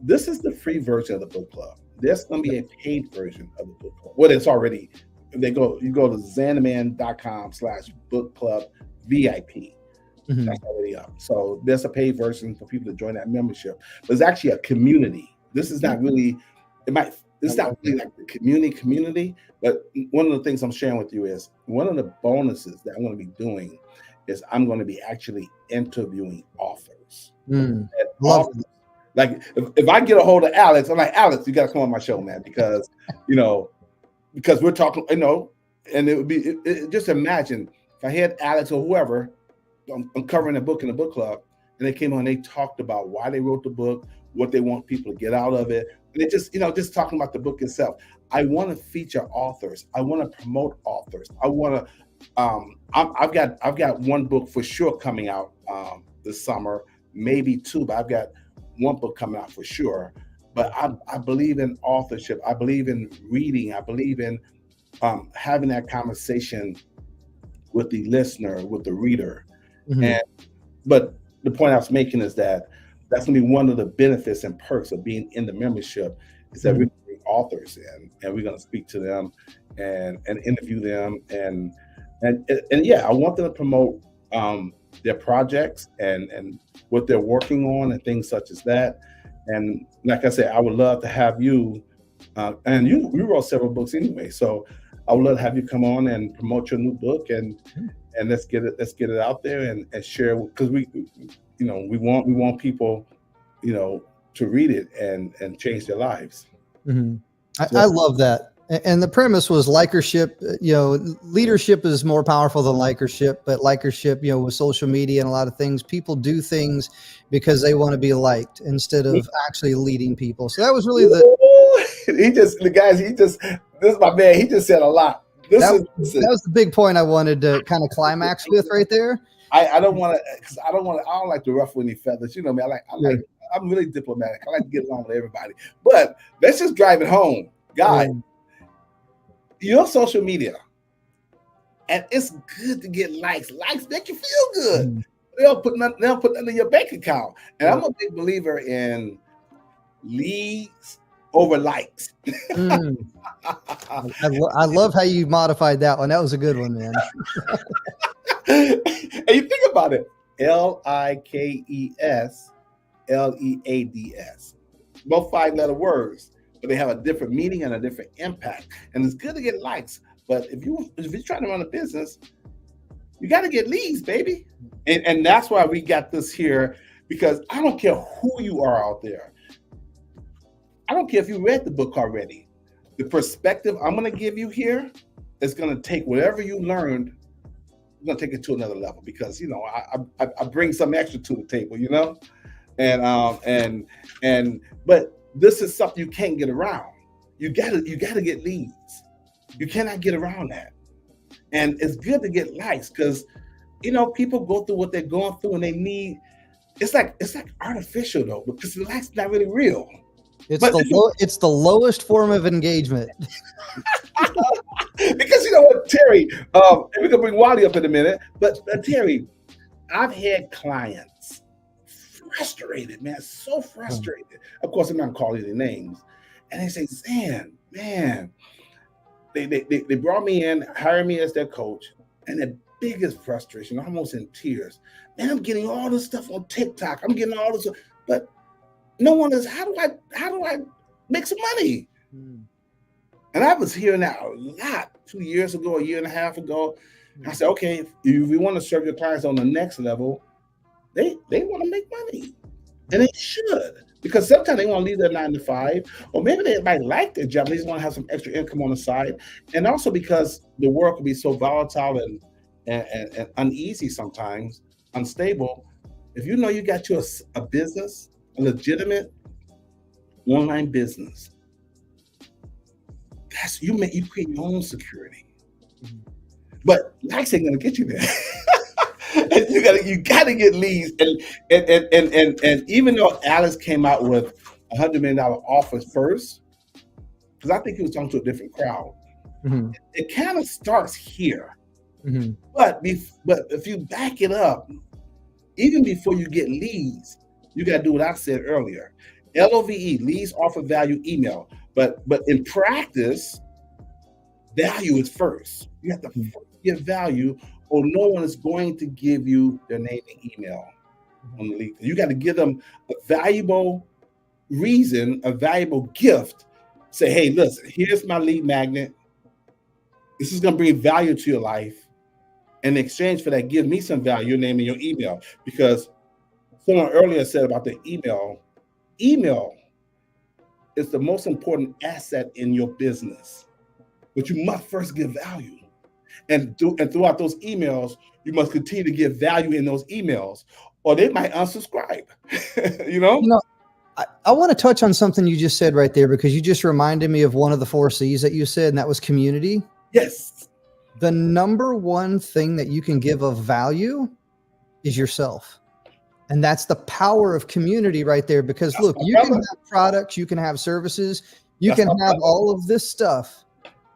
This is the free version of the book club. There's going to be a paid version of the book club. Well, it's already. You go to zanderman.com/book club VIP. That's already up. So there's a paid version for people to join that membership. But it's actually a community. This is not really. It's not really like the community, but one of the things I'm sharing with you is one of the bonuses that I'm going to be doing is I'm going to be actually interviewing authors. Like if I get a hold of Alex, I'm like, Alex, you got to come on my show, man, because we're talking, and it would be just imagine if I had Alex or whoever, I'm covering a book in the book club, and they came on, and they talked about why they wrote the book, what they want people to get out of it. And it just talking about the book itself. I want to feature authors. I want to promote authors. I want to. I've got one book for sure coming out this summer, maybe two, but I've got one book coming out for sure. But I believe in authorship. I believe in reading. I believe in having that conversation with the listener, with the reader. But the point I was making is that that's going to be one of the benefits and perks of being in the membership, is that we're going to bring authors in, and we're going to speak to them and interview them, and I want them to promote their projects and what they're working on and things such as that. And like I said, I would love to have you, and you wrote several books anyway, so I would love to have you come on and promote your new book, and let's get it out there and share, because we want people, to read it and change their lives. I love that. And the premise was likership. Leadership is more powerful than likership, but likership, with social media and a lot of things, people do things because they want to be liked instead of actually leading people. So that was really this is my man. He just said a lot. That was the big point I wanted to kind of climax with right there. I don't like to ruffle any feathers. You know me. I'm really diplomatic. I like to get along with everybody. But let's just drive it home, guys. Your social media, and it's good to get likes. Likes make you feel good. They'll put nothing in your bank account. And I'm a big believer in leads over likes. I love how you modified that one. That was a good one, man. And you think about it. LIKESLEADS. Both 5-letter words, but they have a different meaning and a different impact. And it's good to get likes, but if you're trying to run a business, you got to get leads, baby. And that's why we got this here, because I don't care who you are out there. I don't care if you read the book already. The perspective I'm going to give you here is going to take whatever you learned, I'm going to take it to another level, because, you know, I bring some extra to the table, you know, but this is something you can't get around. You gotta get leads. You cannot get around that. And it's good to get likes, because, you know, people go through what they're going through and they need, it's like artificial though, because the likes not really real. It's the lowest form of engagement. Because you know what, Terry, and we're gonna bring Wally up in a minute, but Terry, I've had clients frustrated, man, so frustrated. Of course, I'm not calling their names, and they say, Zan, man, they brought me in, hired me as their coach, and the biggest frustration, almost in tears, man, I'm getting all this stuff on TikTok, I'm getting all this, but no one is, how do I make some money? And I was hearing that a lot 2 years ago, a year and a half ago. I said, okay, if you want to serve your clients on the next level, they want to make money. And they should, because sometimes they want to leave their 9 to 5, or maybe they might like their job, they just want to have some extra income on the side. And also because the world can be so volatile and uneasy sometimes, unstable. If you know you got you a business, a legitimate online business, you create your own security. But likes ain't gonna get you there. And you gotta get leads. And even though Alex came out with $100 million offers first, because I think he was talking to a different crowd, it kind of starts here. But if you back it up, even before you get leads, you gotta do what I said earlier. LOVE, leads, offer, value, email. But in practice, value is first. You have to first give value, or no one is going to give you their name and email on the lead. You got to give them a valuable reason, a valuable gift. Say, hey, listen, here's my lead magnet. This is going to bring value to your life. In exchange for that, give me some value, your name and your email. Because someone earlier said about the email is the most important asset in your business, but you must first give value. And throughout those emails, you must continue to give value in those emails, or they might unsubscribe. You know, I want to touch on something you just said right there, because you just reminded me of one of the 4 C's that you said, and that was community. Yes. The number one thing that you can give of value is yourself. And that's the power of community right there, because look, you can have products, you can have services, you can have all of this stuff,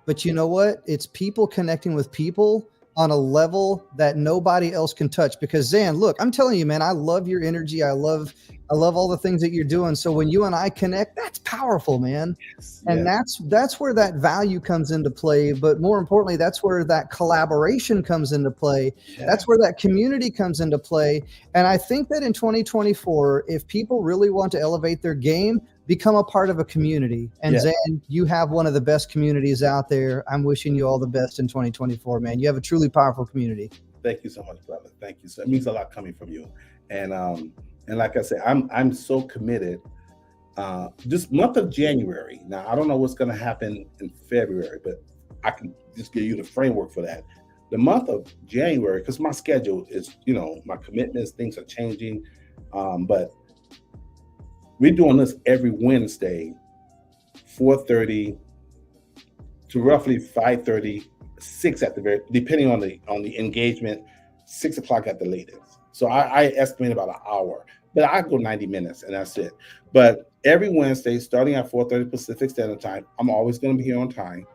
but you know what? It's people connecting with people on a level that nobody else can touch. Because Zan, look, I'm telling you, man, I love your energy. I love all the things that you're doing. So when you and I connect, that's powerful, man. Yes. And that's where that value comes into play. But more importantly, that's where that collaboration comes into play. Yeah. That's where that community comes into play. And I think that in 2024, if people really want to elevate their game, become a part of a community. And yeah. Zan, you have one of the best communities out there. I'm wishing you all the best in 2024, man. You have a truly powerful community. Thank you so much, brother. Thank you. So it means a lot coming from you. And like I said, I'm so committed. This month of January. Now I don't know what's going to happen in February, but I can just give you the framework for that. The month of January, because my schedule is, my commitments, things are changing, but we're doing this every Wednesday, 4:30 to roughly 5:30, 6 at the very, depending on the engagement, 6 o'clock at the latest. So I estimate about an hour, but I go 90 minutes and that's it. But every Wednesday, starting at 4:30 Pacific Standard Time, I'm always going to be here on time,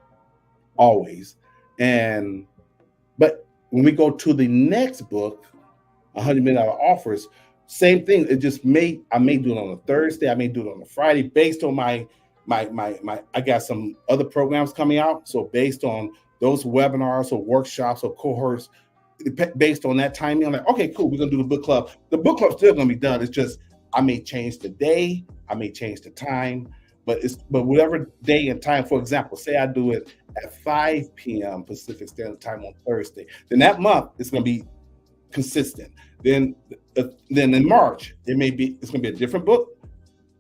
always. But when we go to the next book, $100 million offers, same thing. It just I may do it on a Thursday. I may do it on a Friday based on my I got some other programs coming out. So based on those webinars or workshops or cohorts, based on that timing, I'm like, okay, cool, we're gonna do the book club. The book club's still gonna be done. It's just I may change the day, I may change the time, but whatever day and time. For example, say I do it at 5 p.m. Pacific Standard Time on Thursday, then that month it's gonna be consistent. Then in March it's gonna be a different book.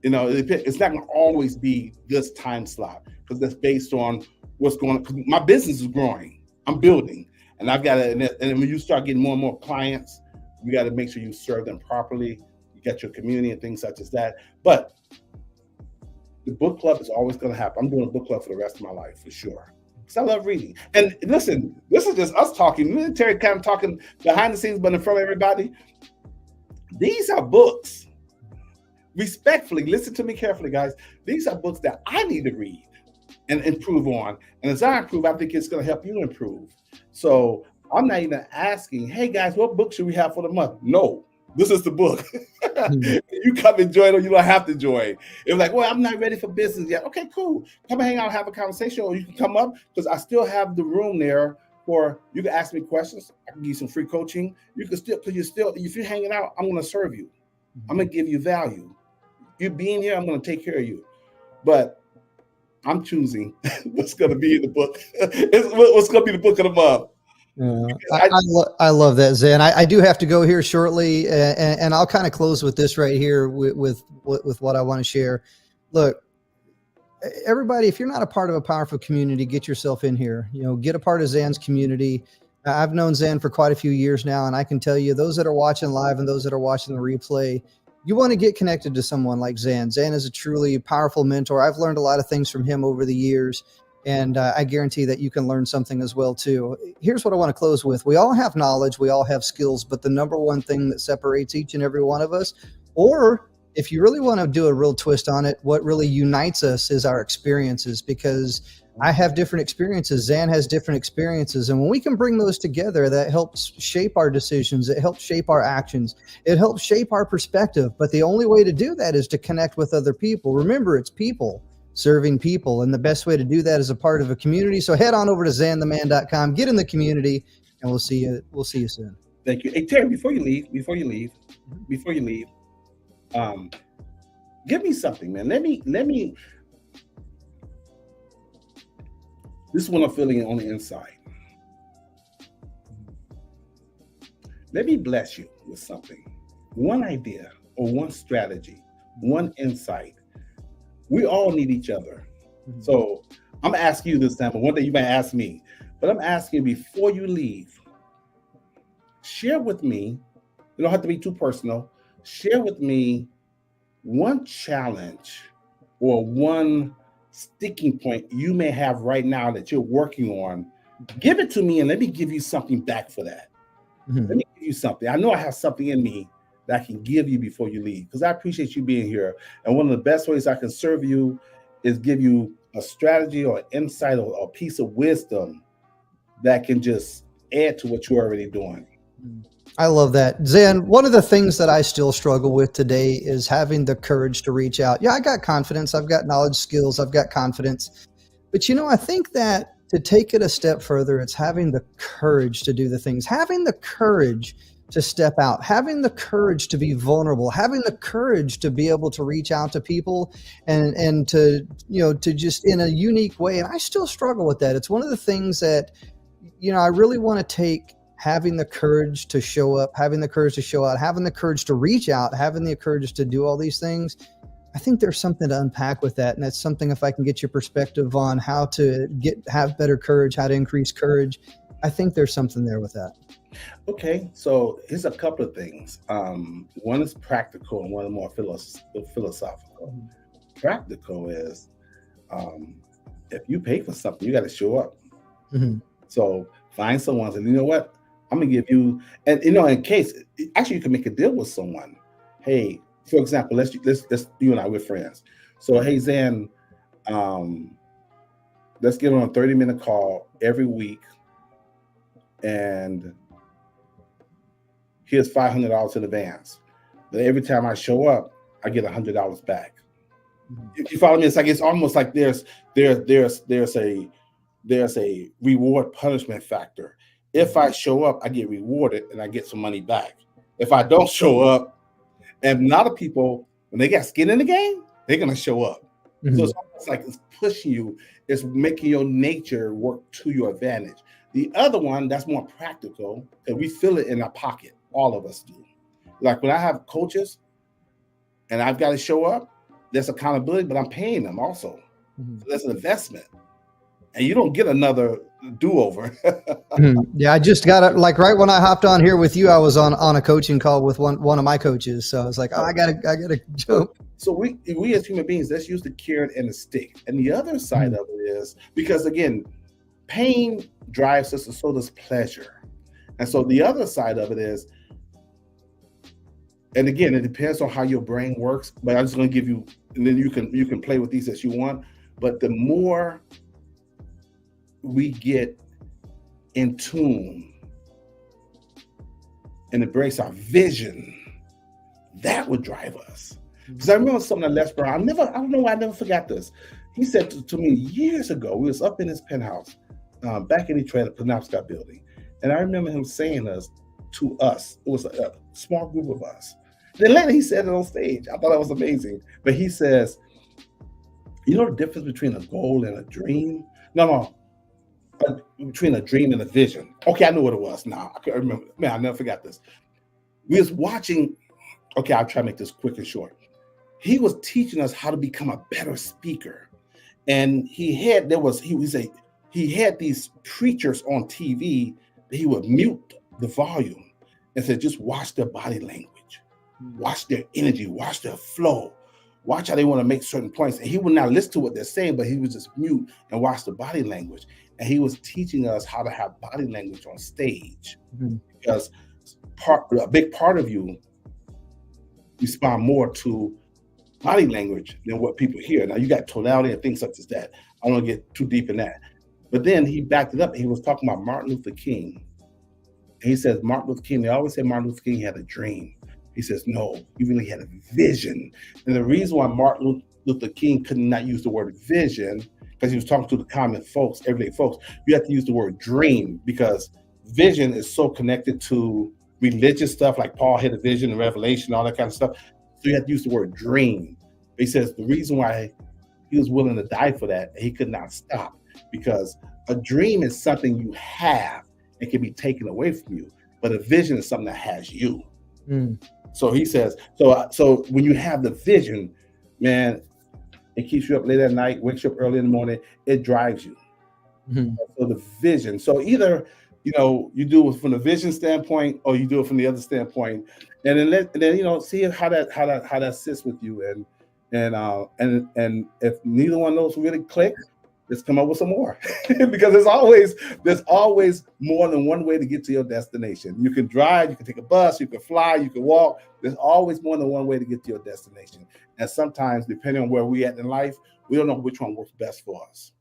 It's not gonna always be this time slot because that's based on what's going on. Cause my business is growing, I'm building, and I've got to. And when you start getting more and more clients, you got to make sure you serve them properly. You get your community and things such as that. But the book club is always going to happen. I'm doing a book club for the rest of my life for sure. Because I love reading. And listen, this is just us talking. Me and Terry kind of talking behind the scenes, but in front of everybody. These are books. Respectfully, listen to me carefully, guys. These are books that I need to read and improve on. And as I improve, I think it's going to help you improve. So I'm not even asking, hey guys, what book should we have for the month? No, this is the book. You come enjoy it or you don't have to join. It's like, well, I'm not ready for business yet. Okay, cool. Come and hang out, have a conversation, or you can come up because I still have the room there for you can ask me questions. I can give you some free coaching. You can still, because if you're hanging out, I'm going to serve you. I'm going to give you value. You being here, I'm going to take care of you. But I'm choosing what's going to be in the book. What's going to be the book of the month. I love that, Zan. I do have to go here shortly, and I'll kind of close with this right here with what I want to share. Look, everybody, if you're not a part of a powerful community, get yourself in here. Get a part of Zan's community. I've known Zan for quite a few years now, and I can tell you, those that are watching live and those that are watching the replay, you want to get connected to someone like Zan. Zan is a truly powerful mentor. I've learned a lot of things from him over the years, and I guarantee that you can learn something as well, too. Here's what I want to close with. We all have knowledge. We all have skills, but the number one thing that separates each and every one of us, or if you really want to do a real twist on it, what really unites us is our experiences, because I have different experiences. Zan has different experiences. And when we can bring those together, that helps shape our decisions. It helps shape our actions. It helps shape our perspective. But the only way to do that is to connect with other people. Remember, it's people serving people. And the best way to do that is a part of a community. So head on over to zantheman.com, get in the community, and we'll see you soon. Thank you. Hey, Terry, before you leave, give me something, man. Let me. This is what I'm feeling on the inside. Let me bless you with something. One idea or one strategy, one insight. We all need each other. Mm-hmm. So I'm asking you this time, but one day you might ask me, but I'm asking you before you leave, share with me, you don't have to be too personal, share with me one challenge or one sticking point you may have right now that you're working on. Give it to me and let me give you something back for that. Mm-hmm. Let me give you something. I know I have something in me that I can give you before you leave, because I appreciate you being here. And one of the best ways I can serve you is give you a strategy or insight or a piece of wisdom that can just add to what you're already doing. I love that. Zan, one of the things that I still struggle with today is having the courage to reach out. Yeah, I got confidence. I've got knowledge, skills. I've got confidence. But, I think that to take it a step further, it's having the courage to do the things, having the courage to step out, having the courage to be vulnerable, having the courage to be able to reach out to people and to, to just in a unique way. And I still struggle with that. It's one of the things that, I really want to take having the courage to show up, having the courage to show out, having the courage to reach out, having the courage to do all these things. I think there's something to unpack with that. And that's something, if I can get your perspective on how to have better courage, how to increase courage, I think there's something there with that. Okay, so here's a couple of things. One is practical and one is more philosophical. Practical is if you pay for something, you got to show up. Mm-hmm. So find someone and you know what? I'm gonna give you, and in case actually you can make a deal with someone. Hey, for example, let's you and I, we're friends. So hey Zan, let's get on a 30-minute call every week, and here's $500 in advance. But every time I show up, I get $100 back. Mm-hmm. You follow me? It's almost like there's a reward punishment factor. If I show up, I get rewarded and I get some money back. If I don't show up, and a lot of people, when they got skin in the game, they're gonna show up. Mhm. So it's almost like it's pushing you, it's making your nature work to your advantage. The other one that's more practical, and we feel it in our pocket, all of us do. Like when I have coaches and I've got to show up, there's accountability, but I'm paying them also. Mhm. So that's an investment. And you don't get another do-over. Yeah, I just got it. Like right when I hopped on here with you, I was on a coaching call with one of my coaches. So I was like, oh, I gotta jump. So we as human beings, let's use the carrot and the stick. And the other side of it is, because again, pain drives us, and so does pleasure. And so the other side of it is, and again, it depends on how your brain works. But I'm just going to give you, and then you can play with these as you want. But the more we get in tune and embrace our vision, that would drive us. Because I remember something that Les Brown, I don't know why I never forgot this. He said to me years ago, we was up in his penthouse, back in Detroit at the Penobscot building. And I remember him saying to us, it was a small group of us. Then later he said it on stage. I thought that was amazing. But he says, you know the difference between a goal and a dream? No. Between a dream and a vision. Okay, I know what it was now. I can't remember. Man, I never forgot this. We was watching, okay, I'll try to make this quick and short. He was teaching us how to become a better speaker. And he had these preachers on TV that he would mute the volume and said, just watch their body language, watch their energy, watch their flow, watch how they want to make certain points. And he would not listen to what they're saying, but he would just mute and watch the body language. And he was teaching us how to have body language on stage, because a big part of you respond more to body language than what people hear. Now you got tonality and things such as that. I don't want to get too deep in that. But then he backed it up. He was talking about Martin Luther King. And he says, Martin Luther King, they always say Martin Luther King had a dream. He says, no, he really had a vision. And the reason why Martin Luther King could not use the word vision, because he was talking to the common folks, everyday folks, you have to use the word dream, because vision is so connected to religious stuff, like Paul had a vision and Revelation, all that kind of stuff. So you have to use the word dream. He says the reason why he was willing to die for that, he could not stop, because a dream is something you have and can be taken away from you, but a vision is something that has you. So he says, so when you have the vision, man, it keeps you up late at night, wakes you up early in the morning, it drives you. So the vision. So either, you do it from the vision standpoint, or you do it from the other standpoint, and then see how that sits with you, and if neither one of those really click, let's come up with some more. Because there's always more than one way to get to your destination. You can drive, you can take a bus, you can fly, you can walk. There's always more than one way to get to your destination. And sometimes, depending on where we're at in life, we don't know which one works best for us.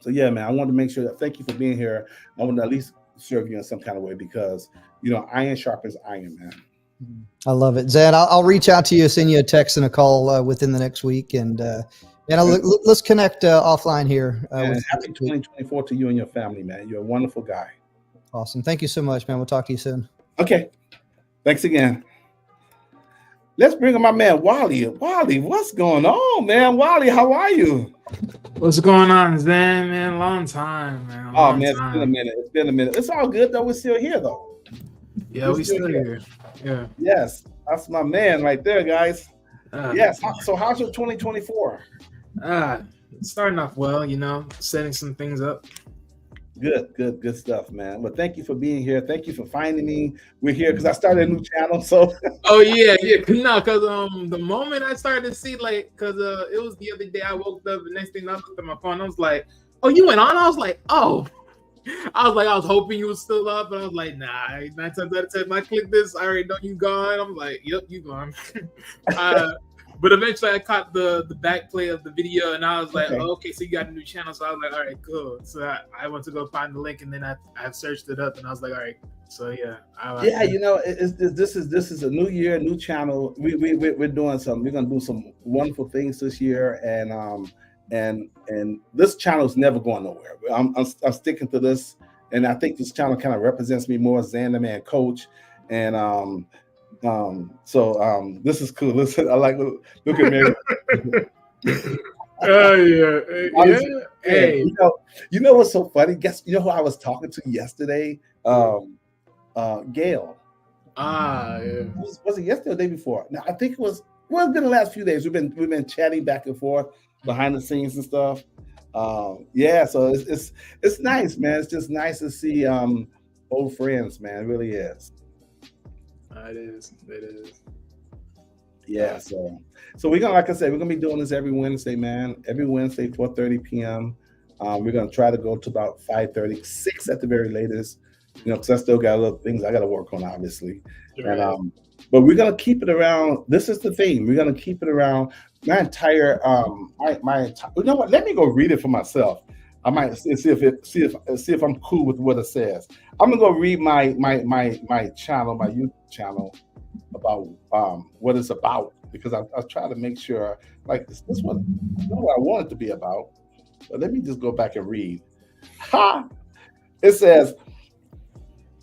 So yeah, man, I wanted to make sure that, thank you for being here. I want to at least serve you in some kind of way, because iron sharpens iron, man. I love it, Zan. I'll reach out to you, send you a text and a call within the next week, and let's connect offline here. Happy 2024 to you and your family, man. You're a wonderful guy. Awesome. Thank you so much, man. We'll talk to you soon. Okay. Thanks again. Let's bring in my man, Wally. Wally, what's going on, man? Wally, how are you? What's going on, Zan, man? Long time, man. It's been a minute. It's all good, though. We're still here, though. Yeah, we're still here. Yeah. Yes, that's my man right there, guys. Yes. So how's your 2024? Starting off well, setting some things up. Good stuff, man. Well, thank you for being here. Thank you for finding me. We're here because I started a new channel. So. Oh yeah. No, because the moment I started to see, because it was the other day I woke up. The next thing I looked at my phone, I was like, "Oh, you went on?" I was like, "Oh." I was hoping you were still up, but I was like, nah. 9 times out of 10, I click this, I already know you gone. I'm like, yep, you gone. But eventually I caught the back play of the video, and I was like, okay, so you got a new channel. So I was like, all right, cool. So I went to go find the link, and then I searched it up, and I was like, all right. So yeah. This is a new year, new channel. We're doing some. We're gonna do some wonderful things this year, and this channel is never going nowhere. I'm sticking to this, and I think this channel kind of represents me more as Zan the Man Coach. And so this is cool. Listen, I like look at me. Yeah. Hey. You know what's so funny? Guess you know who I was talking to yesterday? Gail. Yeah. Was it yesterday or the day before? No, I think it was. Well, it's been the last few days. We've been chatting back and forth behind the scenes and stuff. Yeah, so it's nice, man. It's just nice to see old friends, man. It really is. It is. Yeah, so we're gonna, like I said, we're gonna be doing this every Wednesday, man. Every Wednesday, 4:30 p.m. We're gonna try to go to about 5:30, 6 at the very latest. You know, because I still got a little things I got to work on, obviously. Right. And but we're gonna keep it around. This is the theme. We're gonna keep it around my entire you know what? Let me go read it for myself. I might see if I'm cool with what it says. I'm gonna go read my channel, my YouTube channel, about what it's about, because I try to make sure, like, this what I want it to be about. But let me just go back and read. It says,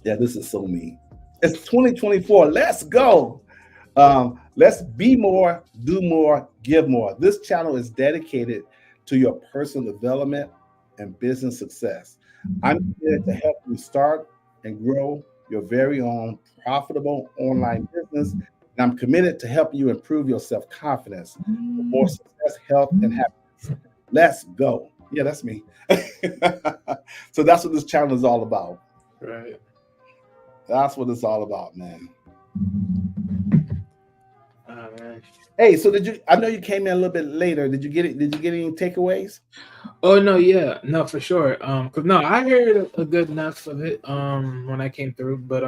yeah, this is so mean. It's 2024. Let's go. Let's be more, do more, give more. This channel is dedicated to your personal development and business success. I'm here to help you start and grow your very own profitable online business. And I'm committed to helping you improve your self-confidence for more success, health, and happiness. Let's go. Yeah, that's me. So that's what this channel is all about. Right. That's what it's all about, man. Oh, man. Hey, so I know you came in a little bit later. Did you get any takeaways? Oh no, yeah, no, for sure. Cause no, I heard a good enough of it when I came through, but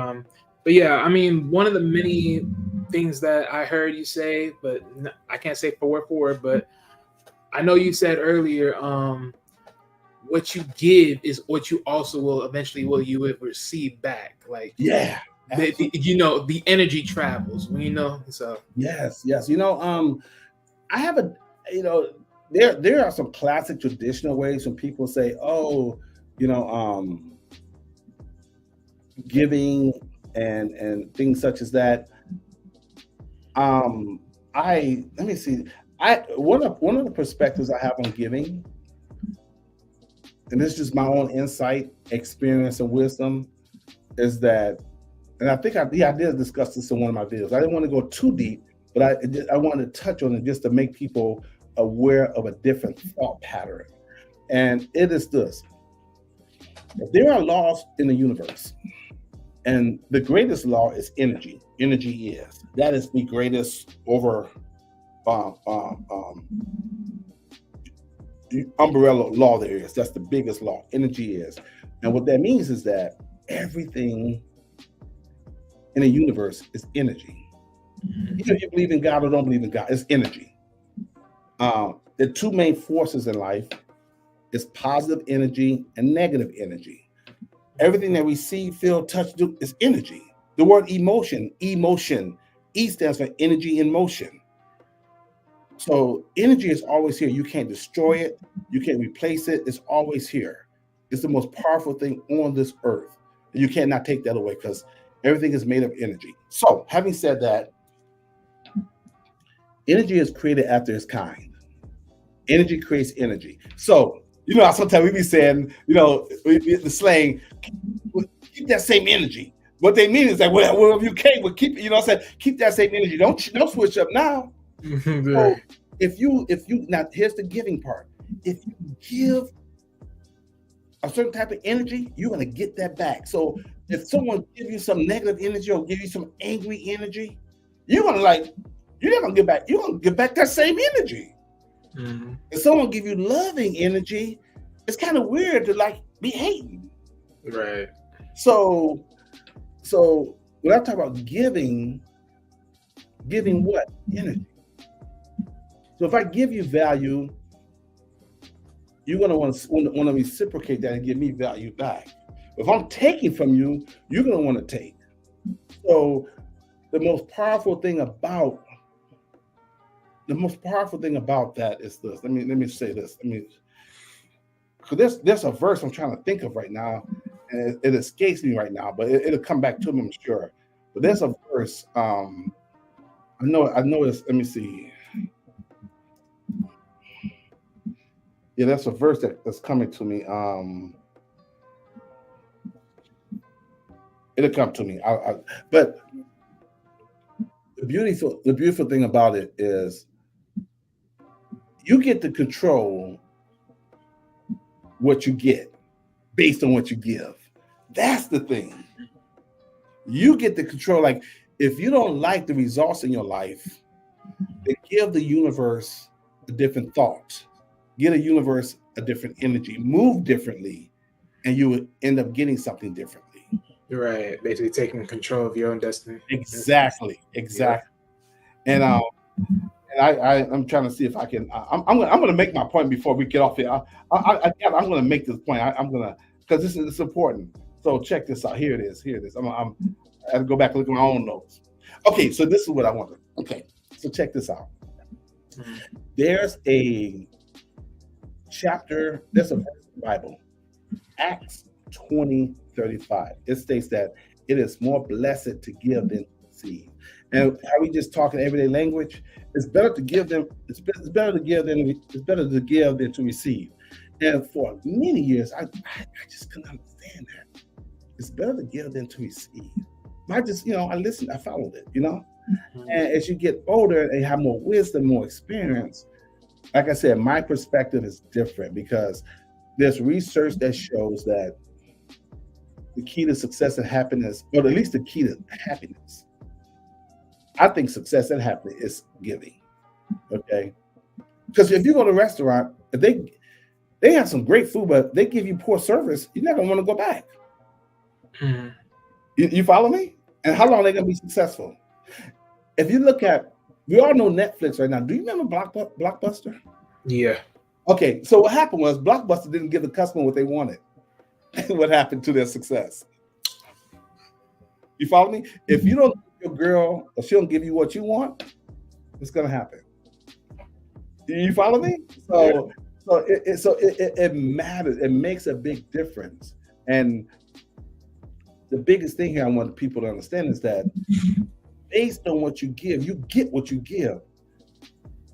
yeah, I mean, one of the many things that I heard you say, but I can't say for word, but I know you said earlier, what you give is what you also will eventually you will receive back. Like, yeah, the energy travels, so yes. You know, I have there are some classic traditional ways when people say, oh, giving and things such as that. Let me see. One of the perspectives I have on giving, and this is just my own insight, experience, and wisdom, is that, and I think I did discuss this in one of my videos. I didn't want to go too deep, but I wanted to touch on it just to make people aware of a different thought pattern. And it is this: there are laws in the universe, and the greatest law is energy. Energy that is the greatest over umbrella law there is. That's the biggest law. Energy is. And what that means is that everything in the universe is energy. Either you believe in God or don't believe in God, it's energy. The two main forces in life is positive energy and negative energy. Everything that we see, feel, touch, do is energy. The word emotion, E stands for energy in motion. So energy is always here. You can't destroy it. You can't replace it. It's always here. It's the most powerful thing on this earth. You cannot take that away because everything is made of energy. So having said that, energy is created after its kind. Energy creates energy. So, sometimes we be saying, the slang, keep that same energy. What they mean is that whatever you came with, keep keep that same energy. Don't switch up now. So if you now, here's the giving part. If you give a certain type of energy, you're gonna get that back. So if someone give you some negative energy or give you some angry energy, you're not gonna get back. You're gonna get back that same energy. Mm-hmm. If someone give you loving energy, it's kind of weird to be hating. Right. So when I talk about giving what? Energy. So if I give you value, you're gonna want to reciprocate that and give me value back. If I'm taking from you, you're gonna want to take. So the most powerful thing about that is this. Let me say this. Because there's a verse I'm trying to think of right now. and it escapes me right now, but it'll come back to me, I'm sure. But there's a verse. I know it's. Let me see. Yeah, that's a verse that's coming to me. It'll come to me. But the beautiful thing about it is you get to control what you get based on what you give. That's the thing. You get to control. Like, if you don't like the results in your life, then give the universe a different thought. Get a universe a different energy. Move differently, and you would end up getting something differently. Right. Basically taking control of your own destiny. Exactly. Yeah. And I'm trying to see if I can. I'm going to make my point before we get off here. I'm going to make this point. I'm going to, because this is important. So check this out. Here it is. I have to go back and look at my own notes. Okay, so this is what I wanted. Okay, so check this out. There's a chapter. There's a verse in the Bible, Acts 20:35. It states that it is more blessed to give than to receive. And how we just talk in everyday language, it's better to give than it's better to give than to receive. And for many years, I just couldn't understand that. It's better to give than to receive. I just, I listened, I followed it, And as you get older and have more wisdom, more experience, like I said, my perspective is different because there's research that shows that the key to success and happiness, or at least the key to happiness, I think success and happiness is giving. Okay, because if you go to a restaurant, if they have some great food, but they give you poor service, you're not gonna want to go back. You follow me? And how long are they gonna be successful? If you look at, we all know Netflix right now. Do you remember Blockbuster? Yeah. Okay, so what happened was Blockbuster didn't give the customer what they wanted. What happened to their success? You follow me? If you don't give your girl, or she don't give you what you want, what's gonna happen? You follow me? So it matters. It makes a big difference. And the biggest thing here I want people to understand is that based on what you give, you get what you give.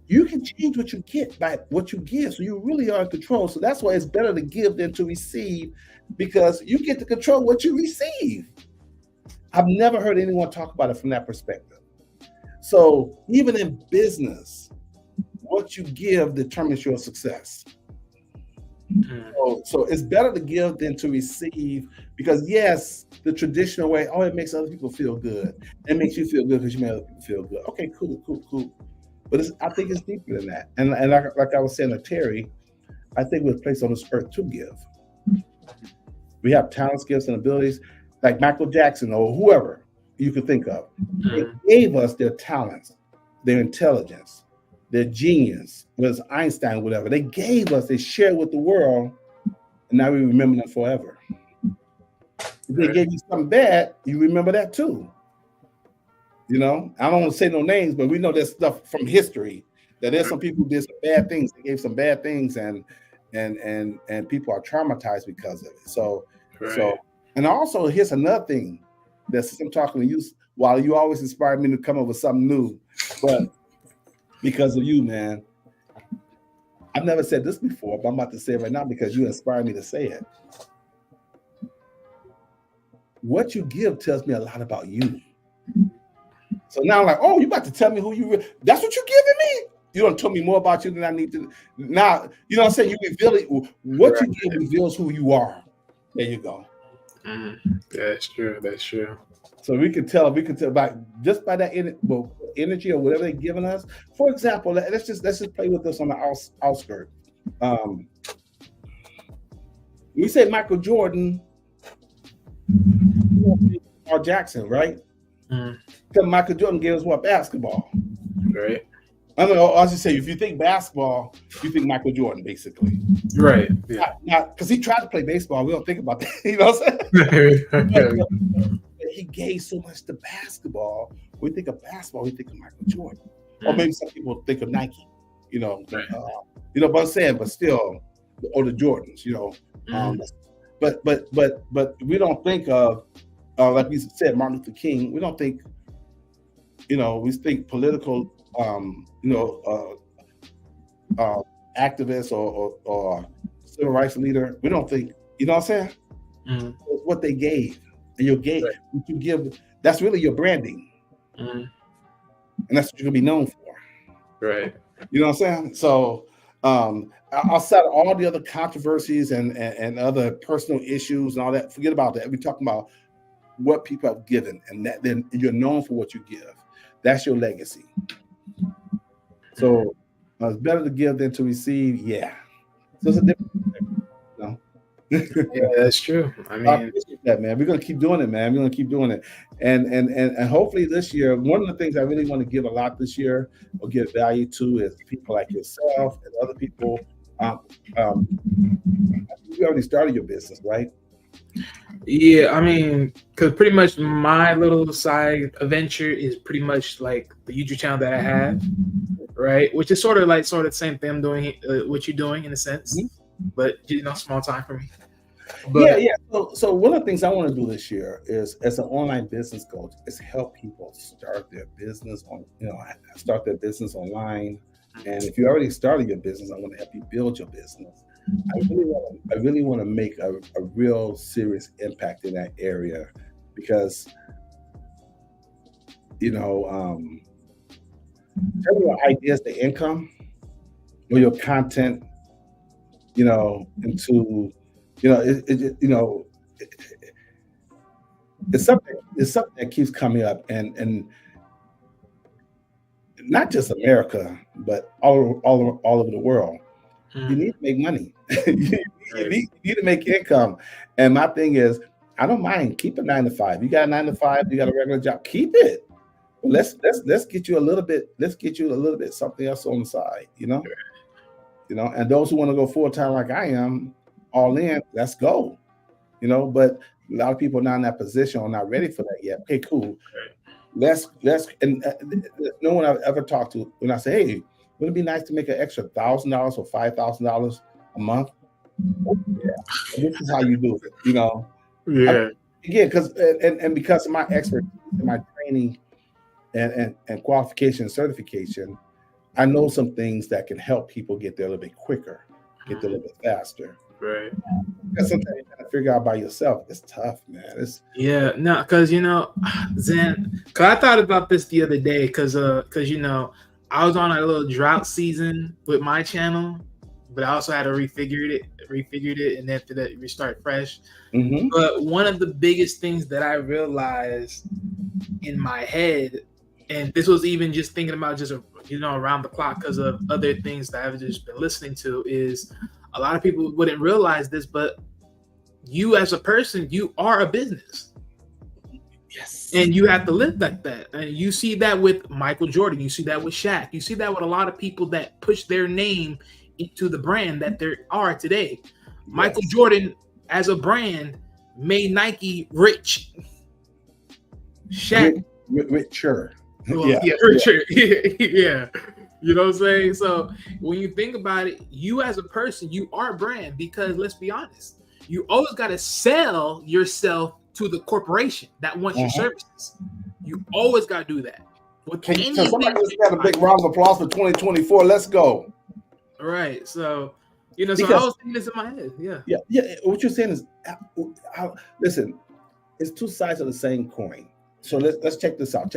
You can change what you get by what you give. So you really are in control. So that's why it's better to give than to receive, because you get to control what you receive. I've never heard anyone talk about it from that perspective. So even in business, what you give determines your success. So it's better to give than to receive, because yes, the traditional way, it makes other people feel good. It makes you feel good because you make other people feel good. Okay, cool. But I think it's deeper than that. And like I was saying to Terry, I think we're placed on this earth to give. We have talents, gifts, and abilities, like Michael Jackson or whoever you could think of. They gave us their talents, their intelligence, their genius, whether it's Einstein, whatever. They gave us, they shared with the world, and now we remember them forever. If they gave you something bad, you remember that too. I don't want to say no names, but we know there's stuff from history that there's some people who did some bad things. They gave some bad things, and people are traumatized because of it. So, and also here's another thing that I'm talking to you. While you always inspire me to come up with something new, but because of you, man, I've never said this before, but I'm about to say it right now because you inspire me to say it. What you give tells me a lot about you. So now I'm like, you about to tell me who you that's what you're giving me? You don't tell me more about you than I need to. Now, you know what I'm saying? You reveal it. What you give reveals who you are. There you go. That's true. So we can tell by just by that energy or whatever they're giving us. For example, let's just play with this on the outskirt. We say Michael Jordan or Jackson, right? Because Michael Jordan gave us what? Basketball. Right. I should say, if you think basketball, you think Michael Jordan, basically. Right. Yeah. Not because he tried to play baseball. We don't think about that. You know what I'm saying? He gave so much to basketball. When we think of basketball, we think of Michael Jordan. Or maybe some people think of Nike. Right. But I'm saying, but still, or the Jordans, we don't think of like we said, Martin Luther King. We don't think, we think political, activist or civil rights leader. We don't think, you know what I'm saying? Mm-hmm. It's what they gave, and what you give. That's really your branding, and that's what you're gonna be known for. Right. You know what I'm saying? So outside of all the other controversies and other personal issues and all that, forget about that. We're talking about what people have given, and that then you're known for what you give. That's your legacy. So it's better to give than to receive. Yeah. So it's a different thing, Yeah, that's true. I mean, that, man. We're gonna keep doing it, man. We're gonna keep doing it, and hopefully this year, one of the things I really want to give a lot this year or give value to is people like yourself and other people. You already started your business, right? yeah, I mean, because pretty much my little side venture is pretty much like the YouTube channel that I have, right? Which is sort of the same thing I'm doing, what you're doing in a sense, but small time for me. But, yeah. So one of the things I want to do this year is, as an online business coach, is help people start their business online. And if you already started your business, I want to help you build your business. I really want to make a real serious impact in that area, because turning your ideas to income or your content, into it's something that keeps coming up, and not just America, but all over the world. You need to make money. you need to make income. And my thing is, I don't mind, keep a 9 to 5. You got a 9 to 5, you got a regular job, keep it. Let's get you a little bit. Let's get you a little bit something else on the side. And those who want to go full time like I am, all in, let's go. But a lot of people are not in that position or not ready for that yet. Okay, cool. Let's and no one I've ever talked to, when I say, hey, wouldn't it be nice to make an extra $1,000 or $5,000 a month? Oh, yeah, and this is how you do it. yeah. Again, because of my expertise and my training and qualification and certification, I know some things that can help people get there a little bit quicker, get there a little bit faster. Right. Because sometimes you gotta figure out by yourself. It's tough, man. Because Zen, because I thought about this the other day, because I was on a little drought season with my channel, but I also had to refigured it, and then to restart fresh. Mm-hmm. But one of the biggest things that I realized in my head, and this was even just thinking about around the clock because of other things that I've just been listening to, is a lot of people wouldn't realize this, but you as a person, you are a business. Yes. And you have to live like that. And you see that with Michael Jordan. You see that with Shaq. You see that with a lot of people that push their name into the brand that they are today. Yes. Michael Jordan, as a brand, made Nike rich. Shaq. Richer. Well, richer. Yeah. You know what I'm saying? So when you think about it, you as a person, you are a brand, because let's be honest, you always got to sell yourself to the corporation that wants your services. You always got to do that. Somebody just got a big round of applause for 2024. Let's go. All right. So, so I was thinking this in my head. Yeah. Yeah. What you're saying is, listen, it's two sides of the same coin. So let's check this out.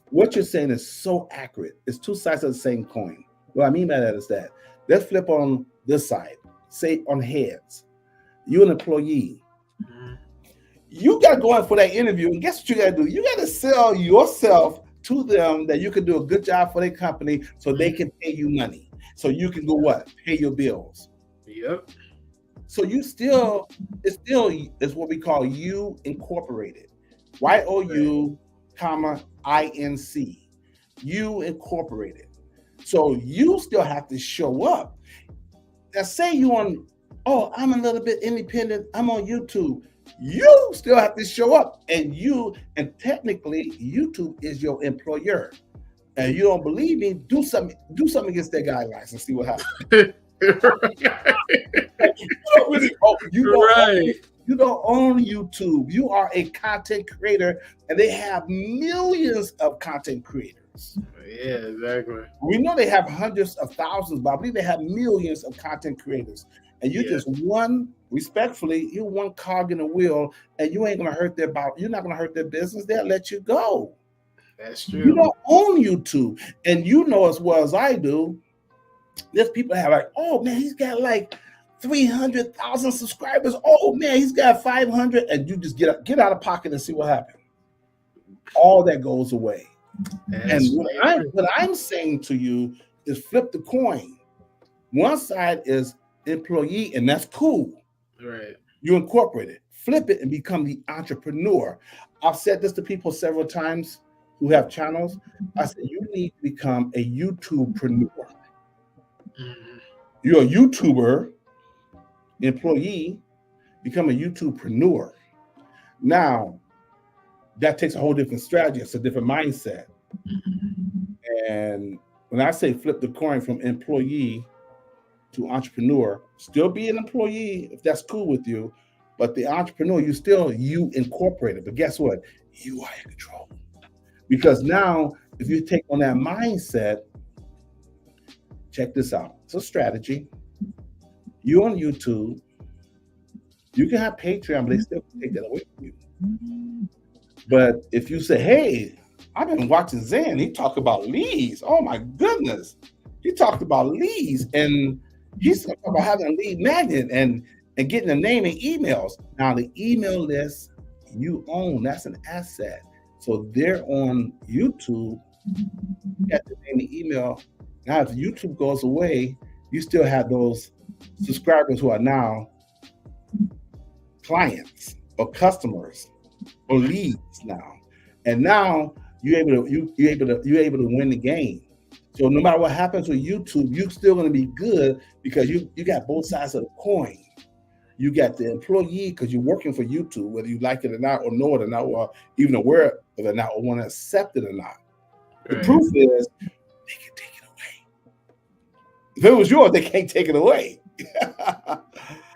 What you're saying is so accurate. It's two sides of the same coin. What I mean by that is that let's flip on this side, say on heads. You're an employee. Mm-hmm. You got to go out for that interview, and guess what you got to do? You got to sell yourself to them that you can do a good job for their company, so they can pay you money. So you can go what? Pay your bills. Yep. So it's still what we call you incorporated. YOU, INC. You incorporated. So you still have to show up. Now say you I'm a little bit independent, I'm on YouTube. You still have to show up, and technically YouTube is your employer. And you don't believe me, do something against that guidelines and see what happens. don't really own, Right. you don't own YouTube. You are a content creator, and they have millions of content creators. Yeah, exactly. We know they have hundreds of thousands, but I believe they have millions of content creators. And you just one, respectfully, you one cog in the wheel, and you ain't gonna hurt their you're not gonna hurt their business. They'll let you go. That's You true. don't own YouTube, and you know as well as I do. There's people that have like, oh man, he's got like 300,000 subscribers. Oh man, he's got 500, and you just get out of pocket and see what happens. All that goes away. And what I'm saying to you is flip the coin. One side is employee, and that's cool. Right. You incorporate it, flip it, and become the entrepreneur. I've said this to people several times who have channels. I said, you need to become a YouTubepreneur. Mhm. You're a YouTuber employee, become a YouTubepreneur. Now, that takes a whole different strategy. It's a different mindset. And when I say flip the coin from employee to entrepreneur, still be an employee if that's cool with you, but the entrepreneur, you incorporate it. But guess what? You are in control. Because now, if you take on that mindset, check this out. It's a strategy. You on YouTube, you can have Patreon, but they still take that away from you. But if you say, hey, I've been watching Zen, he talked about leads. Oh my goodness. He talked about leads, and he's talking about having a lead magnet and getting a name and emails. Now the email list you own, that's an asset. So they're on YouTube, you got the name and email. Now if YouTube goes away, you still have those subscribers who are now clients or customers or leads now. And now you're able to win the game. So no matter what happens with YouTube, you're still going to be good because you got both sides of the coin. You got the employee because you're working for YouTube, whether you like it or not, or know it or not, or even aware of it or not, or want to accept it or not. The proof is they can take it away. If it was yours, they can't take it away.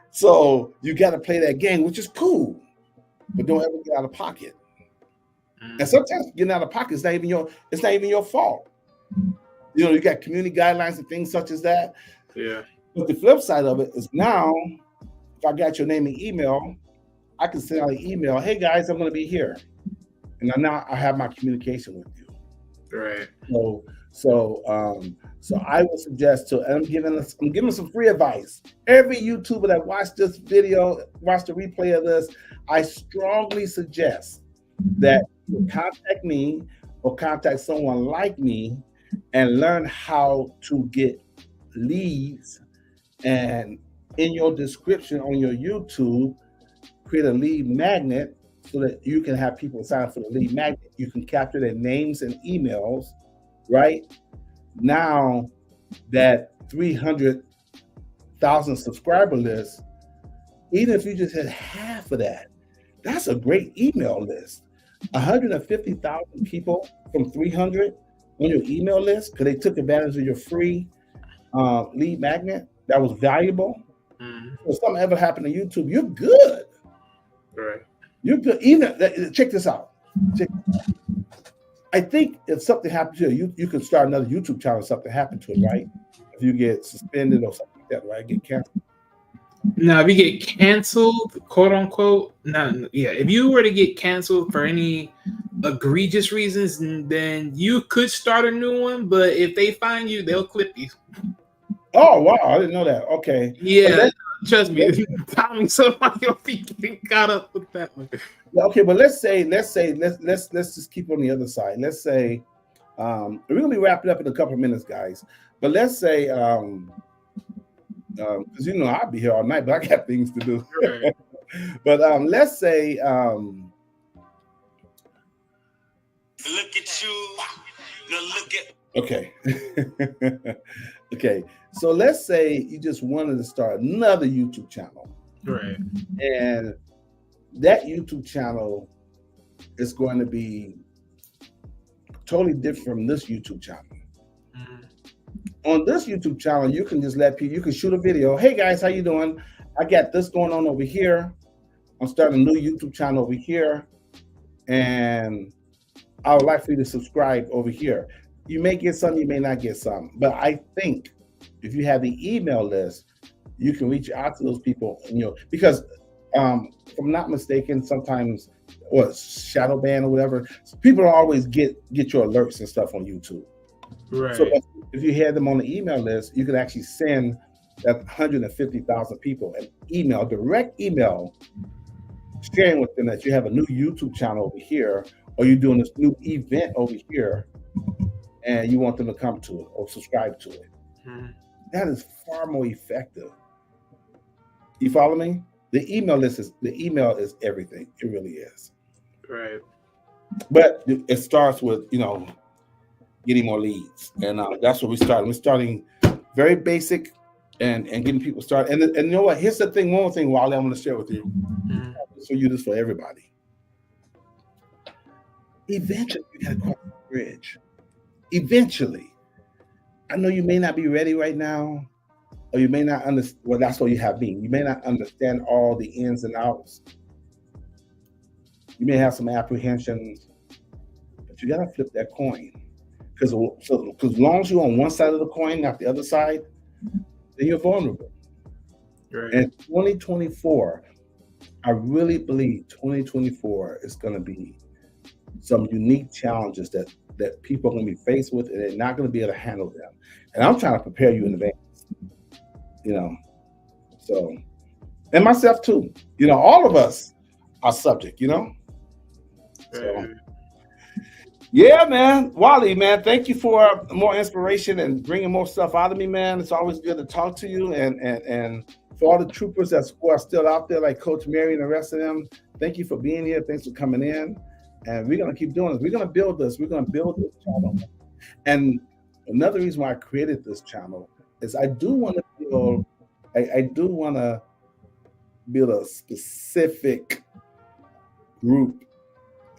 So you got to play that game, which is cool, but don't ever get out of pocket. And sometimes getting out of pocket is not even your fault. You know, you got community guidelines and things such as that. Yeah. But the flip side of it is now, if I got your name and email, I can send out an email. Hey guys, I'm going to be here, and now I have my communication with you. Right. So I would suggest and I'm giving some free advice. Every YouTuber that watched this video, watched the replay of this, I strongly suggest that you contact me or contact someone like me and learn how to get leads. And in your description on your YouTube, create a lead magnet so that you can have people sign up for the lead magnet. You can capture their names and emails, right? Now that 300,000 subscriber list, even if you just had half of that, that's a great email list. 150,000 people from 300 on your email list because they took advantage of your free lead magnet that was valuable. If something ever happened to YouTube, you're good. Right. You're good. Even check this out. I think if something happened to you, you can start another YouTube channel if something happened to it, right? If you get suspended or something like that, right? Get canceled. Now, if you get canceled, quote unquote, if you were to get canceled for any egregious reasons, then you could start a new one. But if they find you, they'll clip you. Oh wow, I didn't know that. Okay. Yeah, trust me. Tommy, somebody will be getting caught up with that one. Okay, but let's just keep on the other side. Let's say we're gonna be wrapping up in a couple of minutes, guys. But let's say because I'll be here all night, but I got things to do. Right. But let's say look at you. Now look at okay. Okay. So let's say you just wanted to start another YouTube channel. Right. And that YouTube channel is going to be totally different from this YouTube channel. on this YouTube channel, you can just let people, you can shoot a video. Hey guys, how you doing? I got this going on over here. I'm starting a new YouTube channel over here, and I would like for you to subscribe over here. You may get some, you may not get some, but I think if you have the email list, you can reach out to those people, because if I'm not mistaken, sometimes shadow ban or whatever, people don't always get your alerts and stuff on YouTube. Right. So if you had them on the email list, you could actually send that 150,000 people an email, direct email, sharing with them that you have a new YouTube channel over here, or you're doing this new event over here, and you want them to come to it or subscribe to it. That is far more effective. You follow me? The email is everything. It really is. Right. But it starts with, getting more leads. And that's what we started. We're starting very basic and getting people started. And you know what? Here's the thing, one more thing, Wally, I'm going to share with you. So you this for everybody. Eventually, you got to cross the bridge. Eventually. I know you may not be ready right now, or you may not understand. Well, that's what you have been. You may not understand all the ins and outs. You may have some apprehensions, but you got to flip that coin. Because as long as you're on one side of the coin, not the other side, then you're vulnerable. Right. And 2024, I really believe 2024 is going to be some unique challenges that people are going to be faced with, and they're not going to be able to handle them. And I'm trying to prepare you in advance, So, and myself too. All of us are subject, So, yeah, man. Wally, man, thank you for more inspiration and bringing more stuff out of me, man. It's always good to talk to you. And for all the troopers who are still out there, like Coach Mary and the rest of them, thank you for being here. Thanks for coming in. And we're going to keep doing this. We're going to build this. We're going to build this channel. And another reason why I created this channel is I do want to build a specific group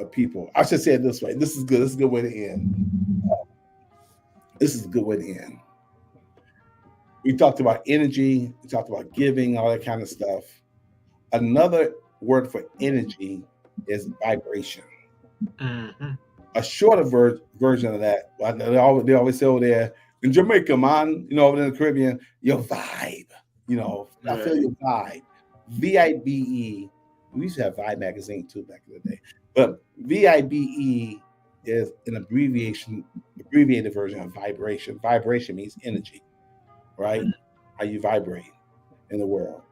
of people. I should say it this way. This is good. This is a good way to end. We talked about energy. We talked about giving, all that kind of stuff. Another word for energy is vibration. A shorter version of that, they always say over there in Jamaica, man, over in the Caribbean, your vibe. I feel your vibe. VIBE. We used to have Vibe magazine too back in the day. But VIBE is an abbreviated version of vibration. Vibration means energy, right? How you vibrate in the world.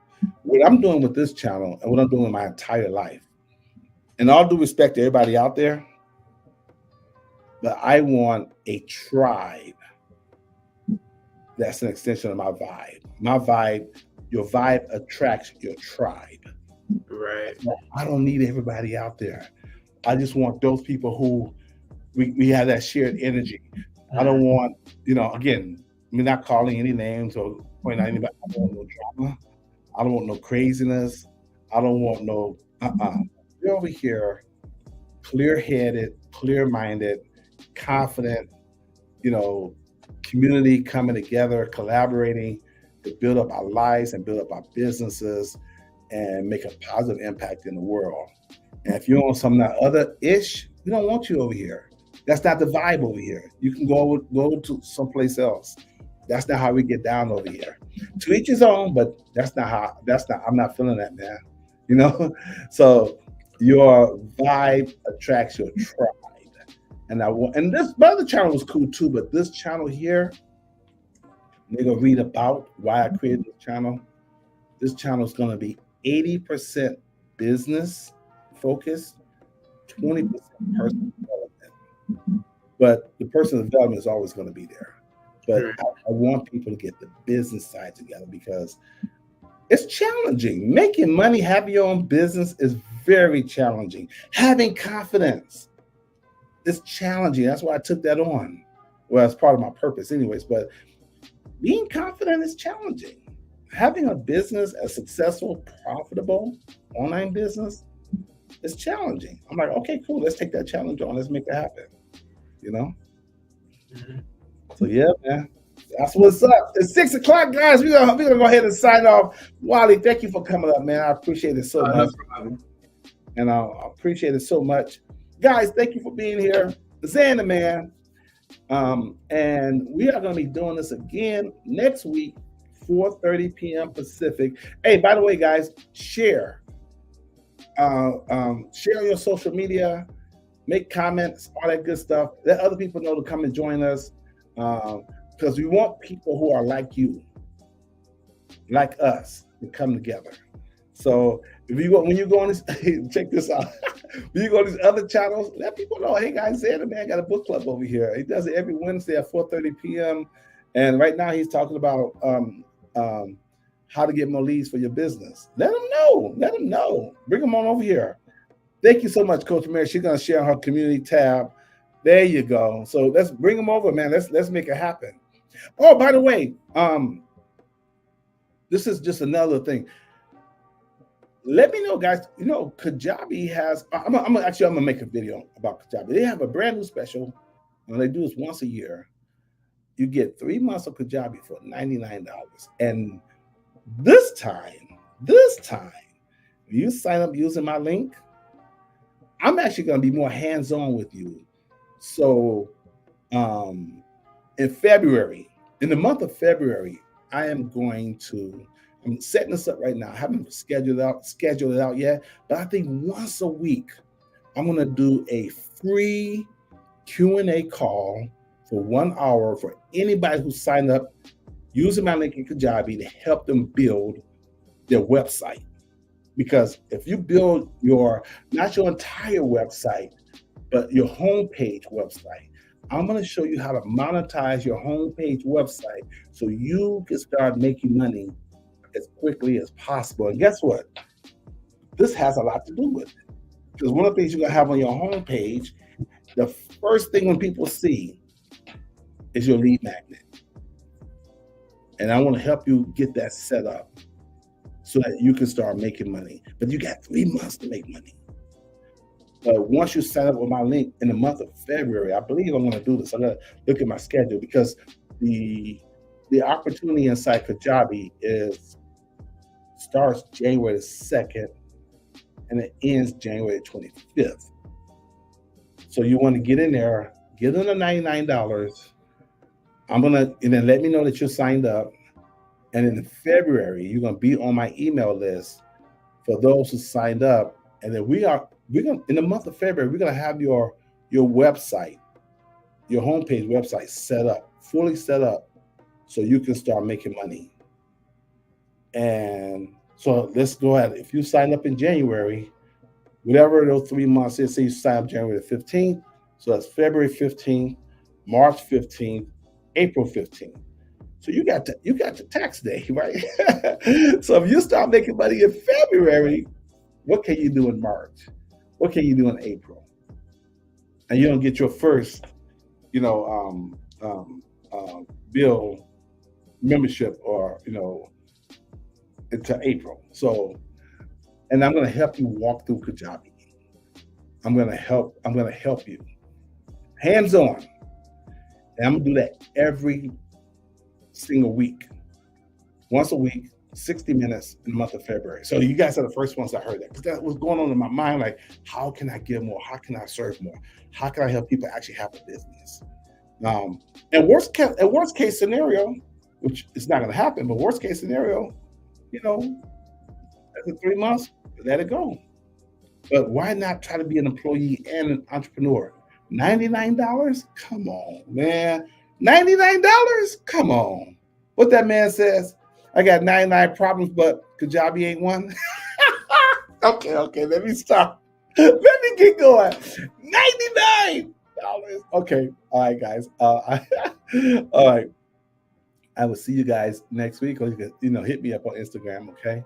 What I'm doing with this channel and what I'm doing in my entire life, and all due respect to everybody out there, but I want a tribe that's an extension of my vibe. My vibe, your vibe attracts your tribe. Right. I don't need everybody out there. I just want those people who we have that shared energy. I don't want, again, we're not calling any names or pointing out anybody. I don't want no drama. I don't want no craziness. I don't want no, We're over here, clear-headed, clear-minded, confident, community coming together, collaborating to build up our lives and build up our businesses and make a positive impact in the world. And if you're on some other ish, we don't want you over here. That's not the vibe over here. You can go to someplace else. That's not how we get down over here. To each his own, but I'm not feeling that, man. So your vibe attracts your tribe. And this other channel was cool too, but this channel here, they're gonna read about why I created this channel. This channel is gonna be 80% business focused, 20% personal development. But the personal development is always going to be there. But I want people to get the business side together because it's challenging. Making money, having your own business is very challenging. Having confidence is challenging. That's why I took that on. Well, it's part of my purpose anyways, but being confident is challenging. Having a business, a successful, profitable online business is challenging. I'm like, okay, cool. Let's take that challenge on. Let's make it happen. So yeah, man. That's what's up. It's 6 o'clock, guys. We're gonna go ahead and sign off. Wally, thank you for coming up, man. I appreciate it so much. And I appreciate it so much. Guys, thank you for being here. Xander, man. And we are going to be doing this again next week, 4:30 p.m. Pacific. Hey, by the way, guys, share. Share on your social media. Make comments, all that good stuff. Let other people know to come and join us. Because we want people who are like you, like us, to come together. So if you go, when you go on this, check this out. When you go to these other channels, let people know, hey guys, Xander, man, got a book club over here. He does it every Wednesday at 4:30 p.m. And right now he's talking about how to get more leads for your business. Let them know. Let them know. Bring them on over here. Thank you so much, Coach Mary. She's gonna share her community tab. There you go. So let's bring them over, man. Let's make it happen. Oh, by the way, this is just another thing. Let me know, guys. You know, Kajabi has. I'm gonna make a video about Kajabi. They have a brand new special, and they do this once a year. You get 3 months of Kajabi for $99, and this time, you sign up using my link. I'm actually gonna be more hands-on with you. So, in February, in the month of February, I'm setting this up right now. I haven't scheduled it out yet, but I think once a week, I'm going to do a free Q&A call for 1 hour for anybody who signed up using my link in Kajabi to help them build their website. Because if you build not your entire website, but your homepage website, I'm going to show you how to monetize your homepage website so you can start making money as quickly as possible. And guess what? This has a lot to do with it. Because one of the things you're going to have on your homepage, the first thing when people see is your lead magnet. And I want to help you get that set up so that you can start making money. But you got 3 months to make money. But once you sign up with my link in the month of February, I believe I'm going to do this. I'm going to look at my schedule because the opportunity inside Kajabi starts January 2nd and it ends January 25th. So you want to get in there, get in the $99. And then let me know that you're signed up. And in February, you're going to be on my email list for those who signed up. And then we're going in the month of February, we're going to have your website, your homepage website fully set up so you can start making money. And so let's go ahead. If you sign up in January, whatever those 3 months is, say you sign up January 15th, so that's February 15th, March 15th, April 15th. So you got the tax day, right? So if you start making money in February, what can you do in March? What can you do in April? And you don't get your first, bill membership or, until April. So, and I'm going to help you walk through Kajabi. I'm going to help you hands-on. And I'm going to do that every single week, once a week, 60 minutes in the month of February. So you guys are the first ones that heard that, because that was going on in my mind. Like, how can I give more? How can I serve more? How can I help people actually have a business? And worst case scenario, which is not going to happen, but worst case scenario, after 3 months, let it go. But why not try to be an employee and an entrepreneur? $99? Come on, man. $99? Come on. What that man says, I got 99 problems, but Kajabi ain't one. Okay, let me stop. Let me get going. $99. Okay, all right, guys. All right. I will see you guys next week, or you can, hit me up on Instagram, okay?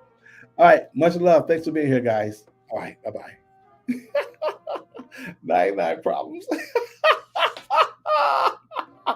All right, much love. Thanks for being here, guys. All right, bye-bye. 99 problems.